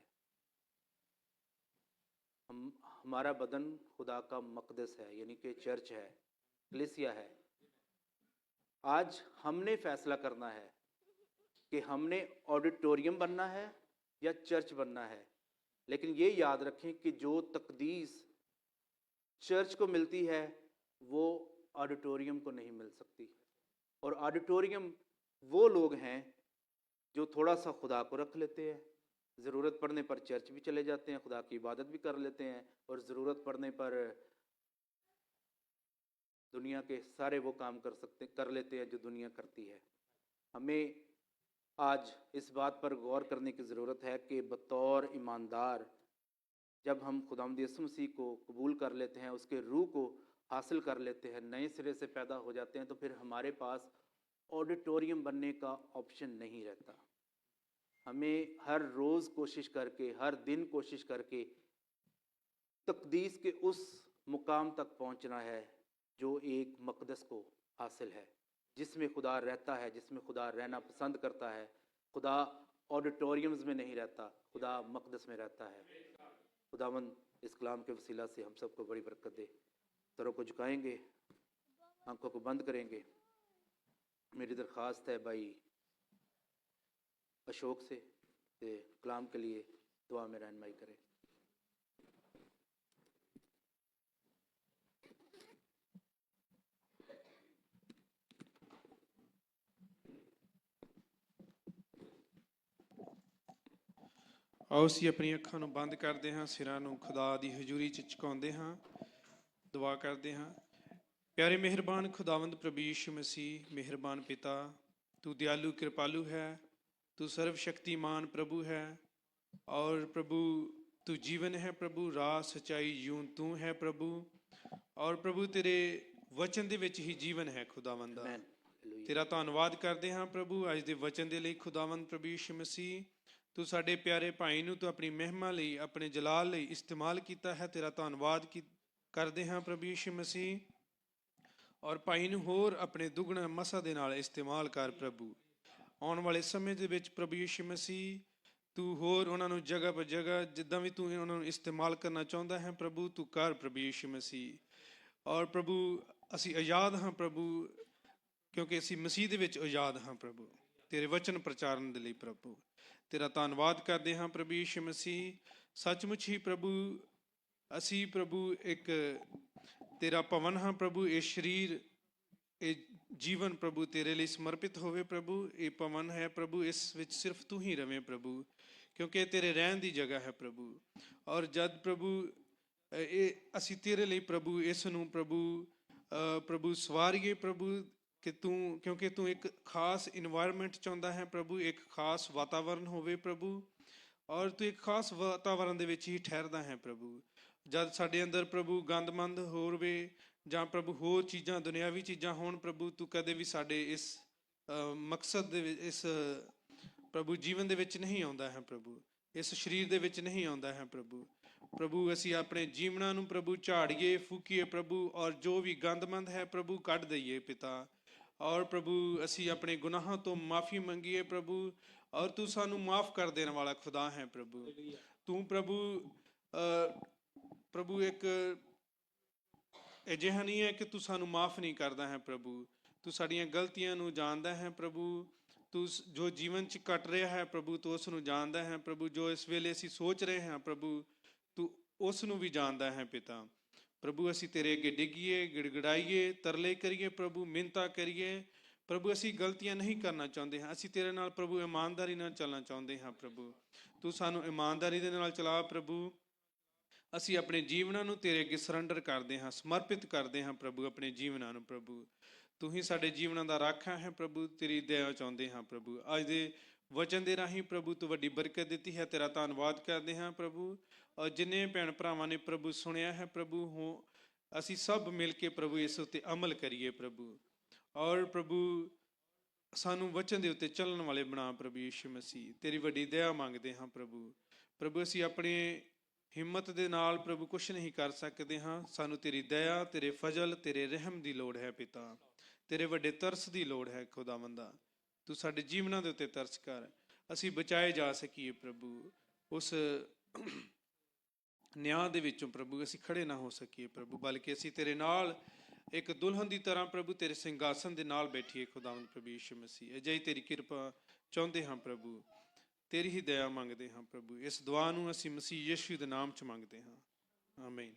हमारा बदन खुदा का मकदस है, यानी कि चर्च है, कलीसिया है। आज हमने फैसला करना है कि हमने ऑडिटोरियम बनना है या चर्च बनना है। लेकिन ये याद रखें कि जो तकदीस चर्च को मिलती है वो ऑडिटोरियम को नहीं मिल सकती। और ऑडिटोरियम वो लोग हैं जो थोड़ा सा खुदा को रख लेते हैं, ज़रूरत पड़ने पर चर्च भी चले जाते हैं, खुदा की इबादत भी कर लेते हैं, और ज़रूरत पड़ने पर दुनिया के सारे वो काम कर लेते हैं जो दुनिया करती है। हमें आज इस बात पर गौर करने की ज़रूरत है कि बतौर ईमानदार जब हम खुदावंद यीशु मसीह को कबूल कर लेते हैं, उसके रूह को हासिल कर लेते हैं, नए सिरे से पैदा हो जाते हैं, तो फिर हमारे पास ऑडिटोरियम बनने का ऑप्शन नहीं रहता। हमें हर रोज़ कोशिश करके, हर दिन कोशिश करके तकदीस के उस मुकाम तक पहुंचना है जो एक मकदस को हासिल है, जिसमें खुदा रहता है, जिसमें खुदा रहना पसंद करता है। खुदा ऑडिटोरियम्स में नहीं रहता, खुदा मकदस में रहता है। खुदावंद इस कलाम के वसीला से हम सबको बड़ी बरकत दे। सरों को झुकाएंगे, आंखों को बंद करेंगे। मेरी दरख्वास्त है भाई अशोक से कि कलाम के लिए दुआ में रहनुमाई करें। ਆਓ ਅਸੀਂ ਆਪਣੀਆਂ ਅੱਖਾਂ ਨੂੰ ਬੰਦ ਕਰਦੇ ਹਾਂ, ਸਿਰਾਂ ਨੂੰ ਖੁਦਾ ਦੀ ਹਜ਼ੂਰੀ 'ਚ ਝੁਕਾਉਂਦੇ ਹਾਂ, ਦੁਆ ਕਰਦੇ ਹਾਂ। ਪਿਆਰੇ ਮਿਹਰਬਾਨ ਖੁਦਾਵੰਦ ਪ੍ਰਭੂ ਯੀਸ਼ੂ ਮਸੀਹ, ਮਿਹਰਬਾਨ ਪਿਤਾ, ਤੂੰ ਦਿਆਲੂ ਕਿਰਪਾਲੂ ਹੈ, तू सर्वशक्तिमान प्रभु है, और प्रभु तू जीवन है प्रभु, राह सच्चाई यूं तू है प्रभु, और प्रभु तेरे वचन ਦੇ ਵਿੱਚ ਹੀ ਜੀਵਨ ਹੈ ਖੁਦਾਵੰਦ। ਤੇਰਾ ਧੰਨਵਾਦ ਕਰਦੇ ਹਾਂ ਪ੍ਰਭੂ ਅੱਜ ਦੇ ਵਚਨ ਦੇ ਲਈ ਖੁਦਾਵੰਦ ਪ੍ਰਭੂ ਯੀਸ਼ੂ ਮਸੀਹ। ਤੂੰ ਸਾਡੇ ਪਿਆਰੇ ਭਾਈ ਨੂੰ ਤੂੰ ਆਪਣੀ ਮਹਿਮਾ ਲਈ, ਆਪਣੇ ਜਲਾਲ ਲਈ ਇਸਤੇਮਾਲ ਕੀਤਾ ਹੈ, ਤੇਰਾ ਧੰਨਵਾਦ ਕਰਦੇ ਹਾਂ ਪ੍ਰਭੂ ਯੀਸ਼ੂ ਮਸੀਹ। ਔਰ ਭਾਈ ਨੂੰ ਹੋਰ ਆਪਣੇ ਦੁੱਗਣਾ ਮਸਾ ਦੇ ਨਾਲ ਇਸਤੇਮਾਲ ਕਰ ਪ੍ਰਭੂ। ਆਉਣ ਵਾਲੇ ਸਮੇਂ ਦੇ ਵਿੱਚ ਪ੍ਰਭੂ ਯੀਸ਼ੂ ਮਸੀਹ ਤੂੰ ਹੋਰ ਉਹਨਾਂ ਨੂੰ ਜਗ੍ਹਾ ਪਰ ਜਗ੍ਹਾ ਜਿੱਦਾਂ ਵੀ ਤੂੰ ਉਹਨਾਂ ਨੂੰ ਇਸਤੇਮਾਲ ਕਰਨਾ ਚਾਹੁੰਦਾ ਹੈ ਪ੍ਰਭੂ, ਤੂੰ ਕਰ ਪ੍ਰਭੂ ਯੀਸ਼ੂ ਮਸੀਹ। ਔਰ ਪ੍ਰਭੂ ਅਸੀਂ ਆਜ਼ਾਦ ਹਾਂ ਪ੍ਰਭੂ, ਕਿਉਂਕਿ ਅਸੀਂ ਮਸੀਹ ਦੇ ਵਿੱਚ ਆਜ਼ਾਦ ਹਾਂ ਪ੍ਰਭੂ, ਤੇਰੇ ਵਚਨ ਪ੍ਰਚਾਰਨ ਦੇ ਲਈ ਪ੍ਰਭੂ। ਤੇਰਾ ਧੰਨਵਾਦ ਕਰਦੇ ਹਾਂ ਪ੍ਰਭੂ ਯੀਸ਼ੂ ਮਸੀਹ। ਸੱਚਮੁੱਚ ਹੀ ਪ੍ਰਭੂ ਅਸੀਂ ਪ੍ਰਭੂ ਇੱਕ ਤੇਰਾ ਭਵਨ ਹਾਂ ਪ੍ਰਭੂ। ਇਹ ਸਰੀਰ, ਇਹ ਜੀਵਨ ਪ੍ਰਭੂ ਤੇਰੇ ਲਈ ਸਮਰਪਿਤ ਹੋਵੇ ਪ੍ਰਭੂ। ਇਹ ਭਵਨ ਹੈ ਪ੍ਰਭੂ, ਇਸ ਵਿੱਚ ਸਿਰਫ ਤੂੰ ਹੀ ਰਵੇਂ ਪ੍ਰਭੂ, ਕਿਉਂਕਿ ਇਹ ਤੇਰੇ ਰਹਿਣ ਦੀ ਜਗ੍ਹਾ ਹੈ ਪ੍ਰਭੂ। ਔਰ ਜਦ ਪ੍ਰਭੂ ਇਹ ਅਸੀਂ ਤੇਰੇ ਲਈ ਪ੍ਰਭੂ ਇਸ ਨੂੰ ਪ੍ਰਭੂ ਸਵਾਰੀਏ ਪ੍ਰਭੂ, ਕਿ ਤੂੰ, ਕਿਉਂਕਿ ਤੂੰ ਇੱਕ ਖਾਸ ਇਨਵਾਇਰਮੈਂਟ ਚਾਹੁੰਦਾ ਹੈ ਪ੍ਰਭੂ, ਇੱਕ ਖਾਸ ਵਾਤਾਵਰਨ ਹੋਵੇ ਪ੍ਰਭੂ, ਔਰ ਤੂੰ ਇੱਕ ਖਾਸ ਵਾਤਾਵਰਨ ਦੇ ਵਿੱਚ ਹੀ ਠਹਿਰਦਾ ਹੈ ਪ੍ਰਭੂ। ਜਦ ਸਾਡੇ ਅੰਦਰ ਪ੍ਰਭੂ ਗੰਦਮੰਦ ਹੋਵੇ ਜਾਂ ਪ੍ਰਭੂ ਹੋਰ ਚੀਜ਼ਾਂ, ਦੁਨਿਆਵੀ ਚੀਜ਼ਾਂ ਹੋਣ ਪ੍ਰਭੂ, ਤੂੰ ਕਦੇ ਵੀ ਸਾਡੇ ਇਸ ਮਕਸਦ ਦੇ ਵਿੱਚ, ਇਸ ਪ੍ਰਭੂ ਜੀਵਨ ਦੇ ਵਿੱਚ ਨਹੀਂ ਆਉਂਦਾ ਹੈ ਪ੍ਰਭੂ, ਇਸ ਸਰੀਰ ਦੇ ਵਿੱਚ ਨਹੀਂ ਆਉਂਦਾ ਹੈ ਪ੍ਰਭੂ। ਪ੍ਰਭੂ ਅਸੀਂ ਆਪਣੇ ਜੀਵਨਾਂ ਨੂੰ ਪ੍ਰਭੂ ਝਾੜੀਏ, ਫੂਕੀਏ ਪ੍ਰਭੂ, ਔਰ ਜੋ ਵੀ ਗੰਦਮੰਦ ਹੈ ਪ੍ਰਭੂ ਕੱਢ ਦਈਏ ਪਿਤਾ। ਔਰ ਪ੍ਰਭੂ ਅਸੀਂ ਆਪਣੇ ਗੁਨਾਹਾਂ ਤੋਂ ਮਾਫੀ ਮੰਗੀਏ ਪ੍ਰਭੂ, ਔਰ ਤੂੰ ਸਾਨੂੰ ਮਾਫ ਕਰ ਦੇਣ ਵਾਲਾ ਖੁਦਾ ਹੈ ਪ੍ਰਭੂ। ਤੂੰ ਪ੍ਰਭੂ ਇੱਕ ਅਜਿਹਾ ਨਹੀਂ ਹੈ ਕਿ ਤੂੰ ਸਾਨੂੰ ਮਾਫ ਨਹੀਂ ਕਰਦਾ ਹੈ ਪ੍ਰਭੂ। ਤੂੰ ਸਾਡੀਆਂ ਗਲਤੀਆਂ ਨੂੰ ਜਾਣਦਾ ਹੈ ਪ੍ਰਭੂ। ਤੂੰ ਜੋ ਜੀਵਨ 'ਚ ਕੱਟ ਰਿਹਾ ਹੈ ਪ੍ਰਭੂ, ਤੂੰ ਉਸ ਨੂੰ ਜਾਣਦਾ ਹੈ ਪ੍ਰਭੂ। ਜੋ ਇਸ ਵੇਲੇ ਅਸੀਂ ਸੋਚ ਰਹੇ ਹਾਂ ਪ੍ਰਭੂ, ਤੂੰ ਉਸ ਨੂੰ ਵੀ ਜਾਣਦਾ ਹੈ ਪਿਤਾ। ਪ੍ਰਭੂ ਅਸੀਂ ਤੇਰੇ ਅੱਗੇ ਡਿੱਗੀਏ, ਗਿੜਗੜਾਈਏ, ਤਰਲੇ ਕਰੀਏ ਪ੍ਰਭੂ, ਮਿੰਨਤਾਂ ਕਰੀਏ ਪ੍ਰਭੂ। ਅਸੀਂ ਗਲਤੀਆਂ ਨਹੀਂ ਕਰਨਾ ਚਾਹੁੰਦੇ ਹਾਂ, ਅਸੀਂ ਤੇਰੇ ਨਾਲ ਪ੍ਰਭੂ ਇਮਾਨਦਾਰੀ ਨਾਲ ਚੱਲਣਾ ਚਾਹੁੰਦੇ ਹਾਂ ਪ੍ਰਭੂ। ਤੂੰ ਸਾਨੂੰ ਇਮਾਨਦਾਰੀ ਦੇ ਨਾਲ ਚਲਾ ਪ੍ਰਭੂ। ਅਸੀਂ ਆਪਣੇ ਜੀਵਨਾਂ ਨੂੰ ਤੇਰੇ ਅੱਗੇ ਸਰੈਂਡਰ ਕਰਦੇ ਹਾਂ, ਸਮਰਪਿਤ ਕਰਦੇ ਹਾਂ ਪ੍ਰਭੂ ਆਪਣੇ ਜੀਵਨਾਂ ਨੂੰ ਪ੍ਰਭੂ। ਤੂੰ ਹੀ ਸਾਡੇ ਜੀਵਨਾਂ ਦਾ ਰਾਖਾ ਹੈ ਪ੍ਰਭੂ। ਤੇਰੀ ਦਇਆ ਚਾਹੁੰਦੇ ਹਾਂ ਪ੍ਰਭੂ। ਅੱਜ ਦੇ ਵਚਨ ਦੇ ਰਾਹੀਂ ਪ੍ਰਭੂ ਤੂੰ ਵੱਡੀ ਬਰਕਤ ਦਿੱਤੀ ਹੈ, ਤੇਰਾ ਧੰਨਵਾਦ ਕਰਦੇ ਹਾਂ ਪ੍ਰਭੂ। ਔਰ ਜਿੰਨੇ ਭੈਣ ਭਰਾਵਾਂ ਨੇ ਪ੍ਰਭੂ ਸੁਣਿਆ ਹੈ ਪ੍ਰਭੂ, ਹੋ ਅਸੀਂ ਸਭ ਮਿਲ ਕੇ ਪ੍ਰਭੂ ਇਸ ਉੱਤੇ ਅਮਲ ਕਰੀਏ ਪ੍ਰਭੂ। ਔਰ ਪ੍ਰਭੂ ਸਾਨੂੰ ਵਚਨ ਦੇ ਉੱਤੇ ਚੱਲਣ ਵਾਲੇ ਬਣਾ ਪ੍ਰਭੂ ਯੀਸ਼ੂ ਮਸੀਹ। ਤੇਰੀ ਵੱਡੀ ਦਇਆ ਮੰਗਦੇ ਹਾਂ ਪ੍ਰਭੂ। ਪ੍ਰਭੂ ਅਸੀਂ ਆਪਣੇ ਹਿੰਮਤ ਦੇ ਨਾਲ ਪ੍ਰਭੂ ਕੁਛ ਨਹੀਂ ਕਰ ਸਕਦੇ ਹਾਂ, ਸਾਨੂੰ ਤੇਰੀ ਦਇਆ, ਤੇਰੇ ਫਜ਼ਲ, ਤੇਰੇ ਰਹਿਮ ਦੀ ਲੋੜ ਹੈ ਪਿਤਾ। ਤੇਰੇ ਵੱਡੇ ਤਰਸ ਦੀ ਲੋੜ ਹੈ ਖੁਦਾਵੰਦਾ। ਤੂੰ ਸਾਡੇ ਜੀਵਨਾਂ ਦੇ ਉੱਤੇ ਤਰਸ ਕਰ, ਅਸੀਂ ਬਚਾਏ ਜਾ ਸਕੀਏ ਪ੍ਰਭੂ। ਉਸ ਨਿਆਂ ਦੇ ਵਿੱਚੋਂ ਪ੍ਰਭੂ ਅਸੀਂ ਖੜੇ ਨਾ ਹੋ ਸਕੀਏ ਪ੍ਰਭੂ, ਬਲਕਿ ਅਸੀਂ ਤੇਰੇ ਨਾਲ ਇੱਕ ਦੁਲਹਨ ਦੀ ਤਰ੍ਹਾਂ ਪ੍ਰਭੂ ਤੇਰੇ ਸਿੰਘਾਸਨ ਦੇ ਨਾਲ ਬੈਠੀਏ ਖੁਦਾਵੰਦ ਪ੍ਰਭੂ ਯੀਸ਼ੂ ਮਸੀਹ। ਅਜਿਹੀ ਤੇਰੀ ਕਿਰਪਾ ਚਾਹੁੰਦੇ ਹਾਂ ਪ੍ਰਭੂ, ਤੇਰੀ ਹੀ ਦਇਆ ਮੰਗਦੇ ਹਾਂ ਪ੍ਰਭੂ। ਇਸ ਦੁਆ ਨੂੰ ਅਸੀਂ ਮਸੀਹ ਯੀਸ਼ੂ ਦੇ ਨਾਮ 'ਚ ਮੰਗਦੇ ਹਾਂ, ਆਮੀਨ।